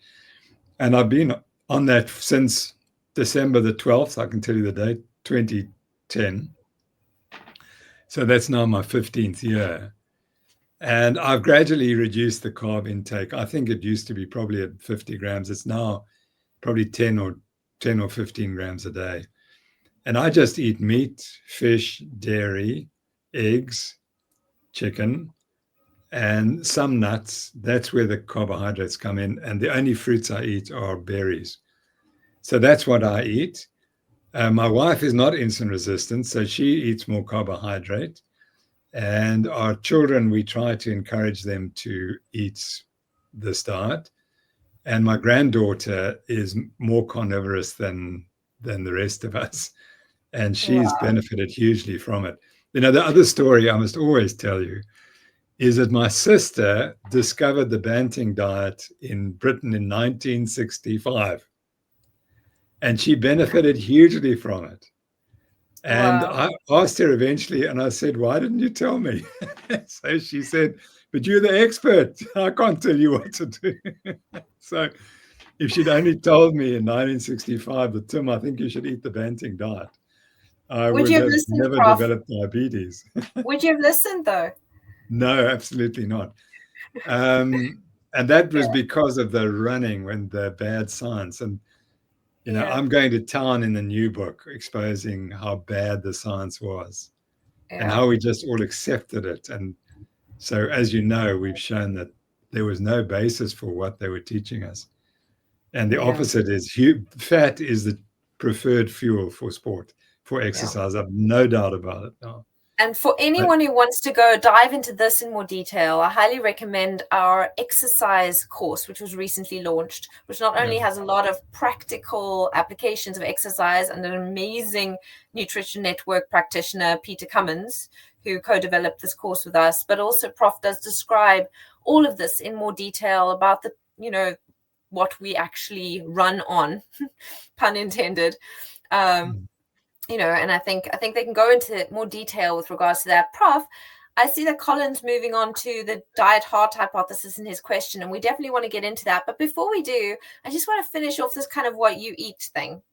S1: and I've been on that since December the 12th. I can tell you the date, 2010. So that's now my 15th year. And I've gradually reduced the carb intake. I think it used to be probably at 50 grams. It's now probably 10 or 15 grams a day. And I just eat meat, fish, dairy, eggs, chicken, and some nuts. That's where the carbohydrates come in. And the only fruits I eat are berries. So that's what I eat. My wife is not insulin resistant, so she eats more carbohydrate. And our children, we try to encourage them to eat this diet. And my granddaughter is more carnivorous than the rest of us. And she's benefited hugely from it. The other story I must always tell you is that my sister discovered the Banting diet in Britain in 1965. And she benefited hugely from it. And I asked her eventually, and I said, why didn't you tell me? So she said, but you're the expert. I can't tell you what to do. So if she'd only told me in 1965 that, Tim, I think you should eat the Banting diet, I would have never developed diabetes.
S2: Would you have listened, though?
S1: No, absolutely not. And that was because of the running and the bad science. And I'm going to town in the new book exposing how bad the science was and how we just all accepted it. And So as you know, we've shown that there was no basis for what they were teaching us. And the opposite is fat is the preferred fuel for sport, for exercise. I've no doubt about it now.
S2: And for anyone who wants to go dive into this in more detail, I highly recommend our exercise course, which was recently launched, which not only has a lot of practical applications of exercise and an amazing nutrition network practitioner, Peter Cummins, who co-developed this course with us, but also Prof does describe all of this in more detail about the, what we actually run on, pun intended. And I think they can go into more detail with regards to that. Prof, I see that Colin's moving on to the diet heart hypothesis in his question, and we definitely want to get into that. But before we do, I just want to finish off this kind of what you eat thing.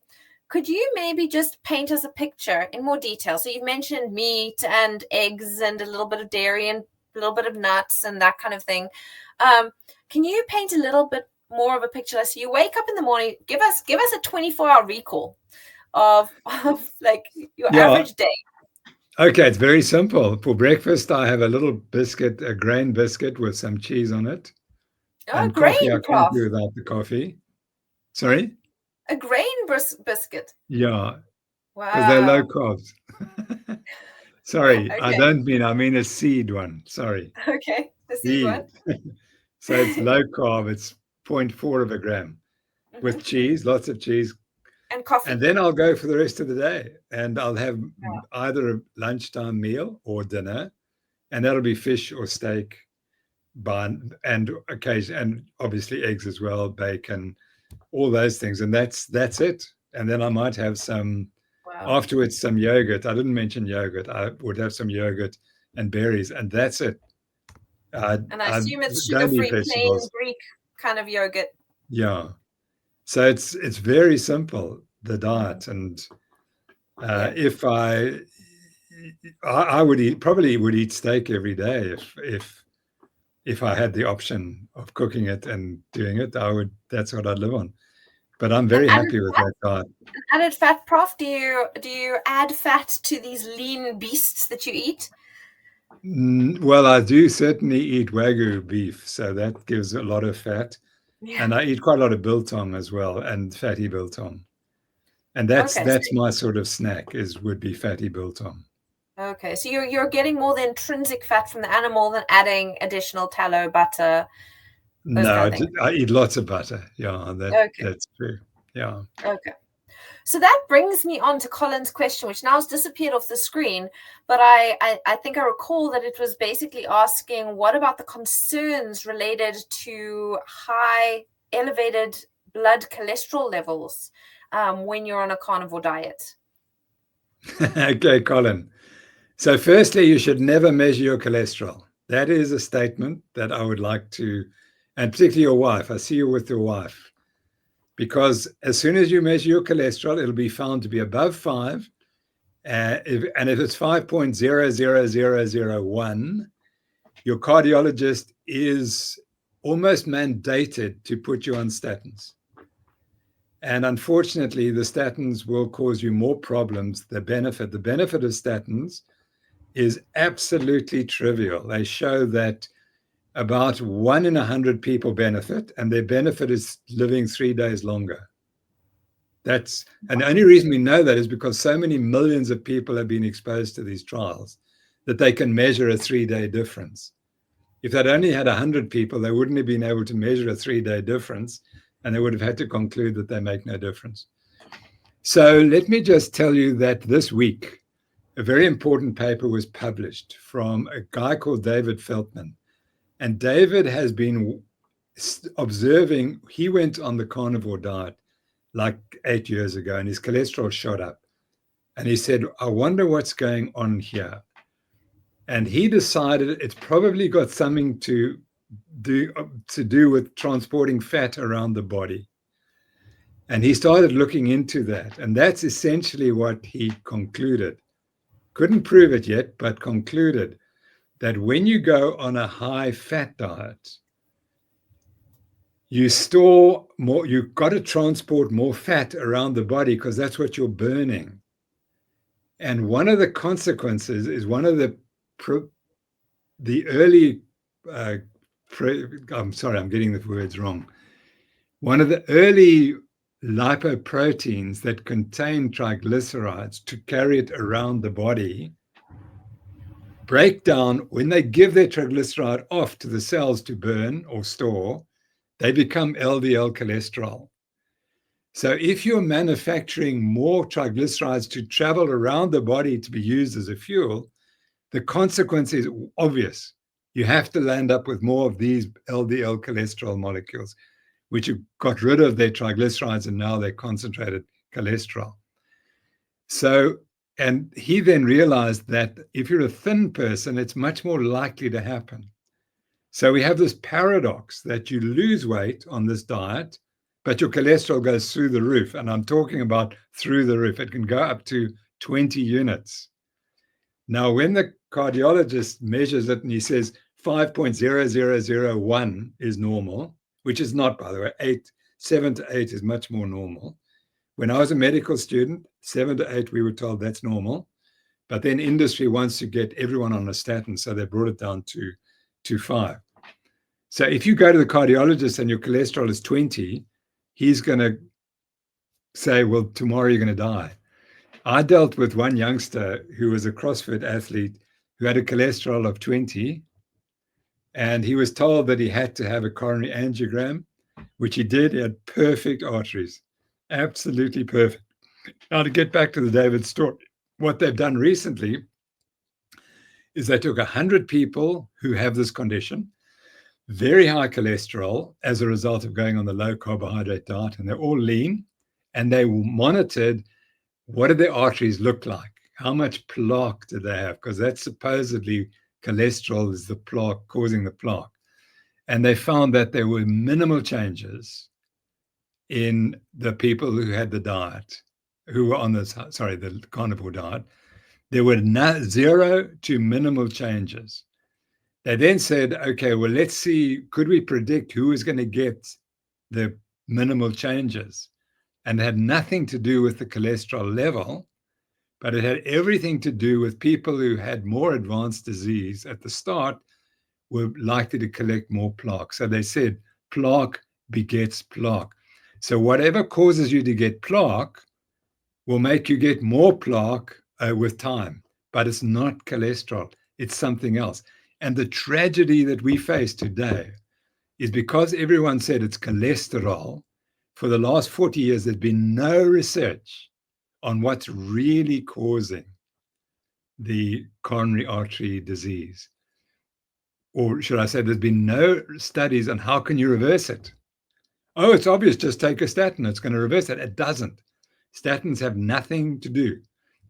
S2: Could you maybe just paint us a picture in more detail? So you've mentioned meat and eggs and a little bit of dairy and a little bit of nuts and that kind of thing. Can you paint a little bit more of a picture? So you wake up in the morning, give us a 24-hour recall of like your average day.
S1: Okay, it's very simple. For breakfast, I have a little biscuit, a grain biscuit with some cheese on it.
S2: And coffee, I
S1: can't do without the coffee. Sorry?
S2: A grain biscuit?
S1: Yeah. Wow. Because they're low carbs. Sorry, okay. I mean a seed one. Sorry.
S2: Okay, the seed one.
S1: So it's low carb. It's 0.4 of a gram with cheese, lots of cheese.
S2: And coffee.
S1: And then I'll go for the rest of the day, and I'll have either a lunchtime meal or dinner, and that'll be fish or steak, and obviously eggs as well, bacon, all those things, and that's it. And then I might have some afterwards some yogurt. I didn't mention yogurt. I would have some yogurt and berries, and that's it.
S2: And I assume it's sugar-free, plain Greek kind of yogurt.
S1: Yeah. So it's very simple, the diet, and if I would probably eat steak every day if I had the option of cooking it and doing it, that's what I'd live on. But I'm very happy with that diet.
S2: Added fat, Prof, do you add fat to these lean beasts that you eat?
S1: Well, I do certainly eat Wagyu beef, so that gives a lot of fat. Yeah. And I eat quite a lot of biltong as well, and fatty biltong. And that's my sort of snack would be fatty biltong.
S2: Okay, so you're getting more the intrinsic fat from the animal than adding additional tallow, butter.
S1: No, I eat lots of butter. Yeah, that's true. Yeah.
S2: Okay. So that brings me on to Colin's question, which now has disappeared off the screen. But I think I recall that it was basically asking, what about the concerns related to high elevated blood cholesterol levels when you're on a carnivore diet?
S1: Okay, Colin. So firstly, you should never measure your cholesterol. That is a statement that I would like to, and particularly your wife. I see you with your wife. Because as soon as you measure your cholesterol, it'll be found to be above 5. And if it's 5.00001, your cardiologist is almost mandated to put you on statins. And unfortunately, the statins will cause you more problems. The benefit of statins is absolutely trivial. They show that about 1 in 100 people benefit, and their benefit is living 3 days longer. And the only reason we know that is because so many millions of people have been exposed to these trials that they can measure a 3-day difference. If they'd only had 100 people, they wouldn't have been able to measure a 3-day difference, and they would have had to conclude that they make no difference. So let me just tell you that this week, a very important paper was published from a guy called David Feldman. And David has been observing, he went on the carnivore diet like 8 years ago, and his cholesterol shot up. And he said, I wonder what's going on here. And he decided it's probably got something to do with transporting fat around the body. And he started looking into that. And that's essentially what he concluded. Couldn't prove it yet, but concluded that when you go on a high fat diet, you store more, you've got to transport more fat around the body because that's what you're burning. And one of the consequences is one of the the early, I'm sorry, I'm getting the words wrong. One of the early lipoproteins that contain triglycerides to carry it around the body break down when they give their triglyceride off to the cells to burn or store, they become LDL cholesterol. So if you're manufacturing more triglycerides to travel around the body to be used as a fuel, the consequence is obvious. You have to land up with more of these LDL cholesterol molecules, which have got rid of their triglycerides and now they're concentrated cholesterol. So, and he then realized that if you're a thin person, it's much more likely to happen. So we have this paradox that you lose weight on this diet, but your cholesterol goes through the roof. And I'm talking about through the roof. It can go up to 20 units. Now, when the cardiologist measures it and he says 5.0001 is normal, which is not, by the way, 7 to 8 is much more normal. When I was a medical student, 7 to 8, we were told that's normal. But then industry wants to get everyone on a statin, so they brought it down to 5. So if you go to the cardiologist and your cholesterol is 20, he's going to say, well, tomorrow you're going to die. I dealt with one youngster who was a CrossFit athlete who had a cholesterol of 20, and he was told that he had to have a coronary angiogram, which he did. He had perfect arteries, absolutely perfect. Now, to get back to the David story, what they've done recently is they took 100 people who have this condition, very high cholesterol as a result of going on the low carbohydrate diet, and they're all lean, and they monitored what did their arteries look like? How much plaque did they have? Because that's supposedly cholesterol is the plaque causing the plaque. And they found that there were minimal changes in the people who had the diet, who were on the carnivore diet. There were 0 to minimal changes. They then said, okay, well, let's see, could we predict who is going to get the minimal changes? And it had nothing to do with the cholesterol level, but it had everything to do with people who had more advanced disease at the start were likely to collect more plaque. So they said plaque begets plaque. So whatever causes you to get plaque will make you get more plaque with time, but it's not cholesterol. It's something else. And the tragedy that we face today is because everyone said it's cholesterol. For the last 40 years, there's been no research on what's really causing the coronary artery disease. Or should I say, there's been no studies on how can you reverse it. Oh, it's obvious, just take a statin, it's going to reverse it. It doesn't. Statins have nothing to do.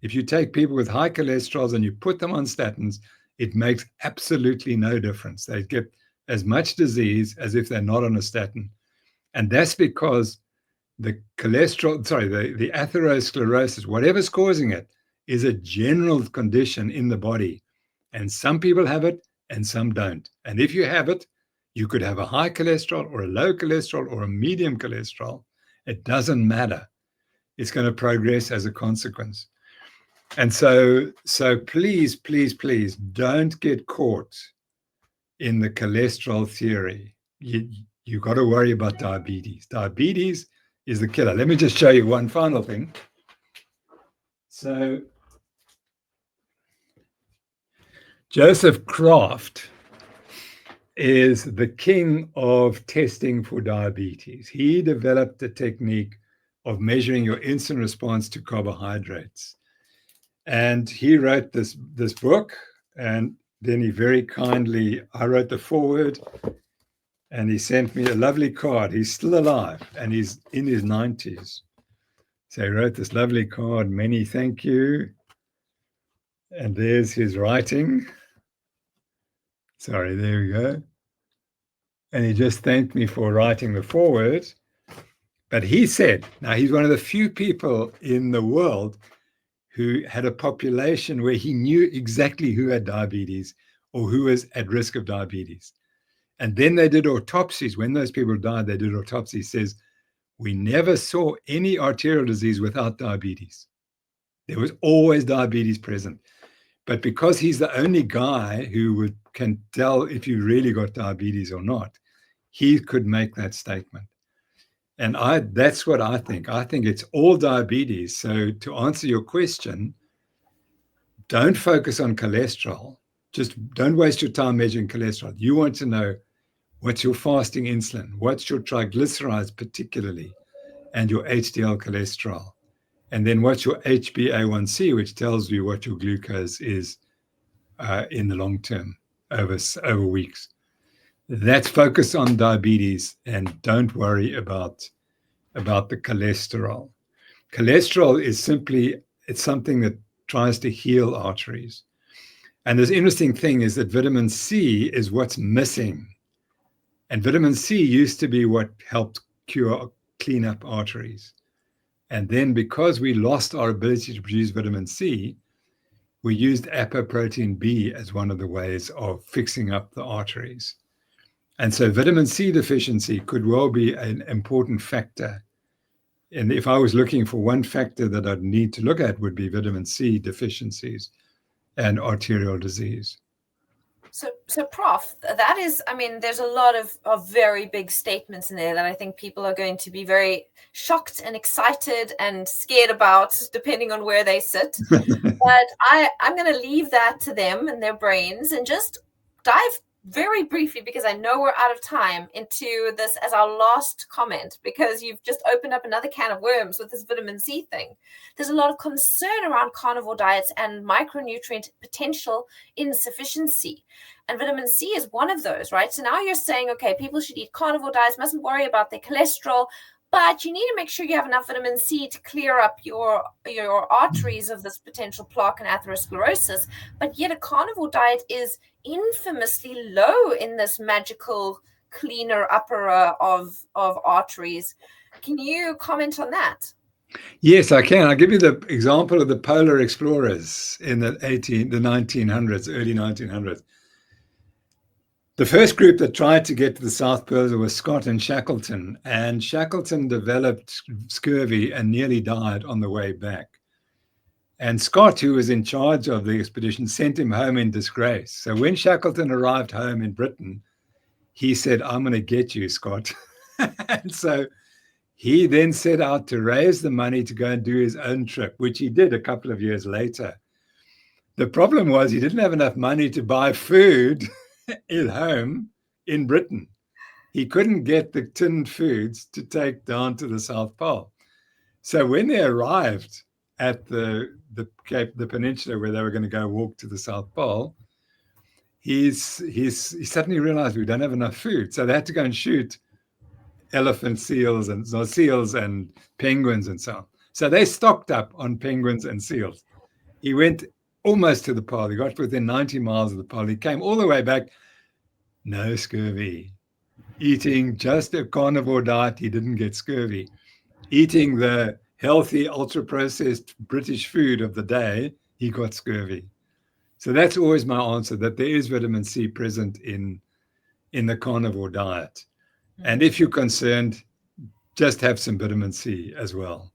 S1: If you take people with high cholesterols and you put them on statins, it makes absolutely no difference. They get as much disease as if they're not on a statin. And that's because the cholesterol, the atherosclerosis, whatever's causing it, is a general condition in the body. And some people have it and some don't. And if you have it, you could have a high cholesterol or a low cholesterol or a medium cholesterol. It doesn't matter. It's going to progress as a consequence. And so please, please, please don't get caught in the cholesterol theory. You got to worry about diabetes. Diabetes is the killer. Let me just show you one final thing. So Joseph Kraft is the king of testing for diabetes. He developed a technique of measuring your insulin response to carbohydrates. And he wrote this book, and then he very kindly, I wrote the foreword, and he sent me a lovely card. He's still alive, and he's in his 90s. So he wrote this lovely card, many thank you. And there's his writing. Sorry, there we go. And he just thanked me for writing the foreword. But he said, now he's one of the few people in the world who had a population where he knew exactly who had diabetes or who was at risk of diabetes. And then they did autopsies. When those people died, they did autopsies. Says, we never saw any arterial disease without diabetes. There was always diabetes present. But because he's the only guy who can tell if you really got diabetes or not, he could make that statement. And that's what I think. I think it's all diabetes. So to answer your question, don't focus on cholesterol. Just don't waste your time measuring cholesterol. You want to know what's your fasting insulin, what's your triglycerides particularly, and your HDL cholesterol. And then what's your HbA1c, which tells you what your glucose is in the long term over weeks. That's focus on diabetes and don't worry about the cholesterol. Cholesterol is it's something that tries to heal arteries. And this interesting thing is that vitamin C is what's missing. And vitamin C used to be what helped clean up arteries. And then because we lost our ability to produce vitamin C, we used apoprotein B as one of the ways of fixing up the arteries. And so vitamin C deficiency could well be an important factor. And if I was looking for one factor that I'd need to look at, would be vitamin C deficiencies and arterial disease.
S2: So Prof, that is, I mean, there's a lot of very big statements in there that I think people are going to be very shocked and excited and scared about, depending on where they sit. But I'm going to leave that to them and their brains and just dive very briefly, because I know we're out of time, into this as our last comment, because you've just opened up another can of worms with this vitamin C thing. There's a lot of concern around carnivore diets and micronutrient potential insufficiency. And vitamin C is one of those, right? So now you're saying, okay, people should eat carnivore diets, mustn't worry about their cholesterol, but you need to make sure you have enough vitamin C to clear up your arteries of this potential plaque and atherosclerosis. But yet a carnivore diet is infamously low in this magical cleaner upper of arteries. Can you comment on that?
S1: Yes, I can. I'll give you the example of the polar explorers in the 1900s, early 1900s. The first group that tried to get to the South Polar was Scott and Shackleton, and Shackleton developed scurvy and nearly died on the way back. And Scott, who was in charge of the expedition, sent him home in disgrace. So when Shackleton arrived home in Britain, he said, "I'm going to get you, Scott." And so he then set out to raise the money to go and do his own trip, which he did a couple of years later. The problem was he didn't have enough money to buy food at home in Britain. He couldn't get the tinned foods to take down to the South Pole. So when they arrived at the peninsula where they were going to go walk to the South Pole, he suddenly realized we don't have enough food. So they had to go and shoot seals and penguins and so on. So they stocked up on penguins and seals. He went almost to the pole. He got within 90 miles of the pole. He came all the way back. No scurvy. Eating just a carnivore diet, he didn't get scurvy. Eating the healthy, ultra-processed British food of the day, he got scurvy. So that's always my answer, that there is vitamin C present in the carnivore diet. And if you're concerned, just have some vitamin C as well.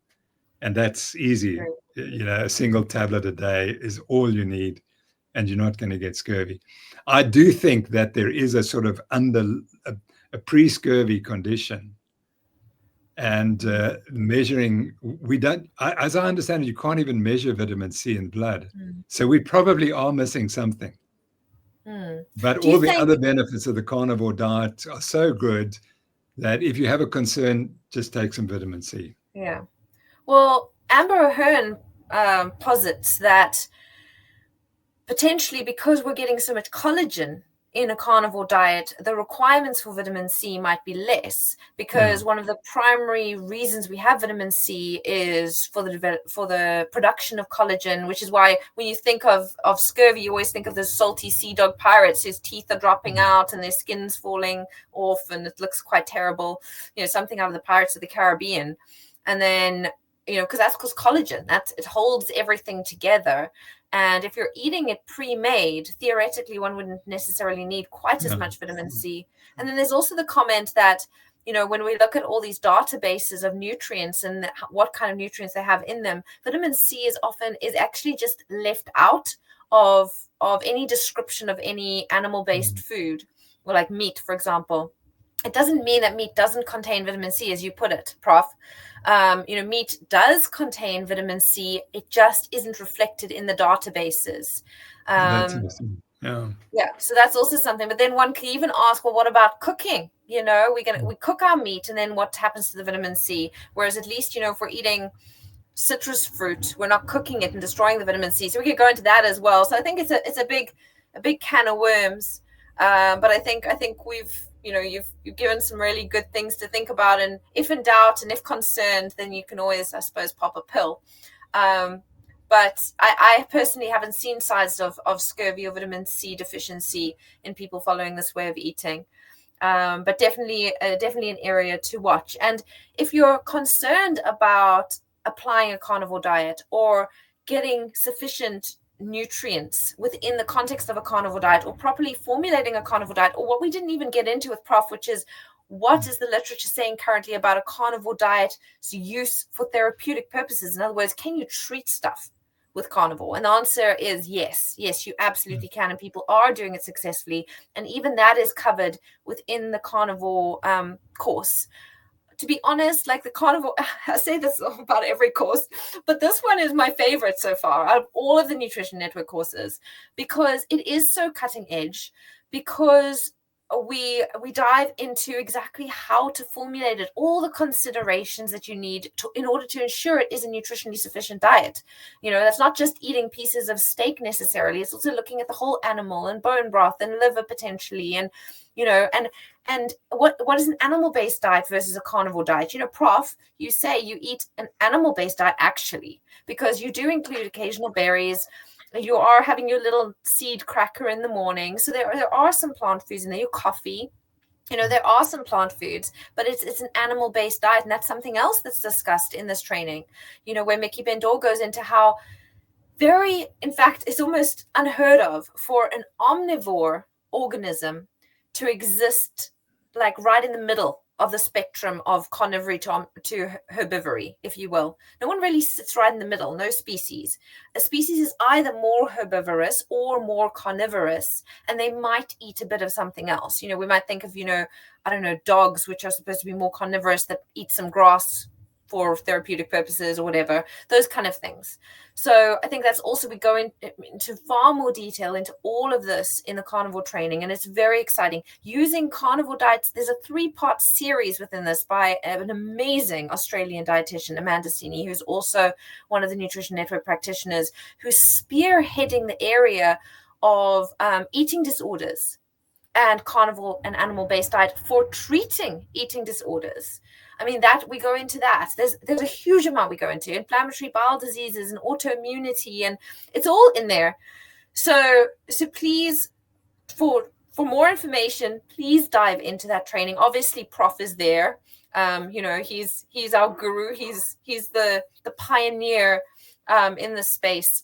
S1: And that's easy. You know, a single tablet a day is all you need, and you're not going to get scurvy. I do think that there is a sort of a pre-scurvy condition. And measuring, as I understand it, you can't even measure vitamin C in blood. So we probably are missing something. But all the other benefits of the carnivore diet are so good that if you have a concern, just take some vitamin C.
S2: Yeah. Well, Amber Ahern posits that potentially because we're getting so much collagen in a carnivore diet, the requirements for vitamin C might be less, because one of the primary reasons we have vitamin C is for the production of collagen, which is why when you think of scurvy, you always think of those salty sea dog pirates whose teeth are dropping out and their skin's falling off and it looks quite terrible, something out of the Pirates of the Caribbean. And then, because that's because collagen, it holds everything together. And if you're eating it pre-made, theoretically, one wouldn't necessarily need quite as much vitamin C. And then there's also the comment that, when we look at all these databases of nutrients and what kind of nutrients they have in them, vitamin C is actually just left out of any description of any animal-based food, or like meat, for example, it doesn't mean that meat doesn't contain vitamin C, as you put it, Prof. Meat does contain vitamin C. It just isn't reflected in the databases.
S1: That's awesome.
S2: Yeah, so that's also something. But then one can even ask, well, what about cooking? We cook our meat, and then what happens to the vitamin C? Whereas at least, if we're eating citrus fruit, we're not cooking it and destroying the vitamin C. So we could go into that as well. So I think it's a big can of worms. But I think you've given some really good things to think about, and if in doubt and if concerned, then you can always, I suppose, pop a pill. But I personally haven't seen signs of scurvy or vitamin C deficiency in people following this way of eating. But definitely an area to watch. And if you're concerned about applying a carnivore diet or getting sufficient nutrients within the context of a carnivore diet, or properly formulating a carnivore diet, or what we didn't even get into with Prof, which is what is the literature saying currently about a carnivore diet's use for therapeutic purposes? In other words, can you treat stuff with carnivore? And the answer is yes, you absolutely can, and people are doing it successfully, and even that is covered within the carnivore course. To be honest, like the carnivore, I say this about every course, but this one is my favorite so far out of all of the Nutrition Network courses, because it is so cutting edge, because we dive into exactly how to formulate it, all the considerations that you need in order to ensure it is a nutritionally sufficient diet. That's not just eating pieces of steak necessarily. It's also looking at the whole animal and bone broth and liver potentially, and and what is an animal-based diet versus a carnivore diet? Prof, you say you eat an animal-based diet actually, because you do include occasional berries. You are having your little seed cracker in the morning. So there are some plant foods in there, your coffee. There are some plant foods, but it's an animal-based diet. And that's something else that's discussed in this training, where Mickey Bendor goes into how in fact, it's almost unheard of for an omnivore organism to exist like right in the middle of the spectrum of carnivory to herbivory, if you will. No one really sits right in the middle, no species. A species is either more herbivorous or more carnivorous, and they might eat a bit of something else. We might think of, dogs, which are supposed to be more carnivorous, that eat some grass for therapeutic purposes or whatever, those kind of things. So I think that's also, we go into far more detail into all of this in the carnivore training, and it's very exciting. Using carnivore diets, there's a 3-part series within this by an amazing Australian dietitian, Amanda Sini, who's also one of the Nutrition Network practitioners, who's spearheading the area of eating disorders and carnivore and animal-based diet for treating eating disorders. I mean, that we go into that. There's a huge amount we go into, inflammatory bowel diseases and autoimmunity, and it's all in there. So please, for more information, please dive into that training. Obviously, Prof is there. He's our guru. He's the pioneer in this space.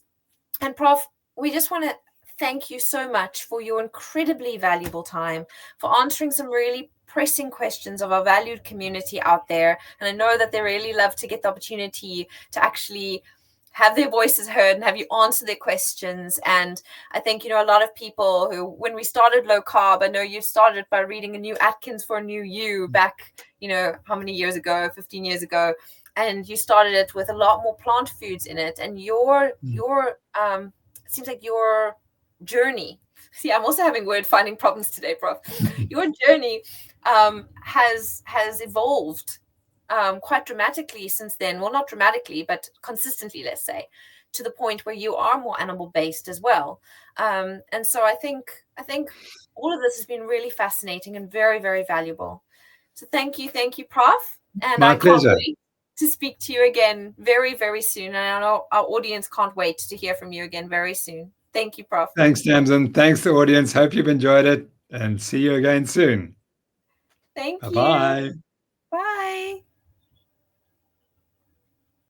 S2: And Prof, we just want to thank you so much for your incredibly valuable time, for answering some really pressing questions of our valued community out there. And I know that they really love to get the opportunity to actually have their voices heard and have you answer their questions. And I think, a lot of people who, when we started low carb, I know you started by reading a new Atkins for a New You back, how many years ago, 15 years ago. And you started it with a lot more plant foods in it. And your it seems like your journey, see, I'm also having word finding problems today, Prof. Your journey has evolved quite dramatically since then. Well, not dramatically, but consistently, let's say, to the point where you are more animal based as well. And so I think all of this has been really fascinating and very, very valuable. So thank you, Prof. And
S1: My pleasure.
S2: Can't wait to speak to you again very, very soon. And I know our audience can't wait to hear from you again very soon. Thank you, Prof.
S1: Thanks, Tamzyn. Thanks, the audience. Hope you've enjoyed it, and see you again soon.
S2: Thank you.
S1: Bye-bye.
S2: Bye.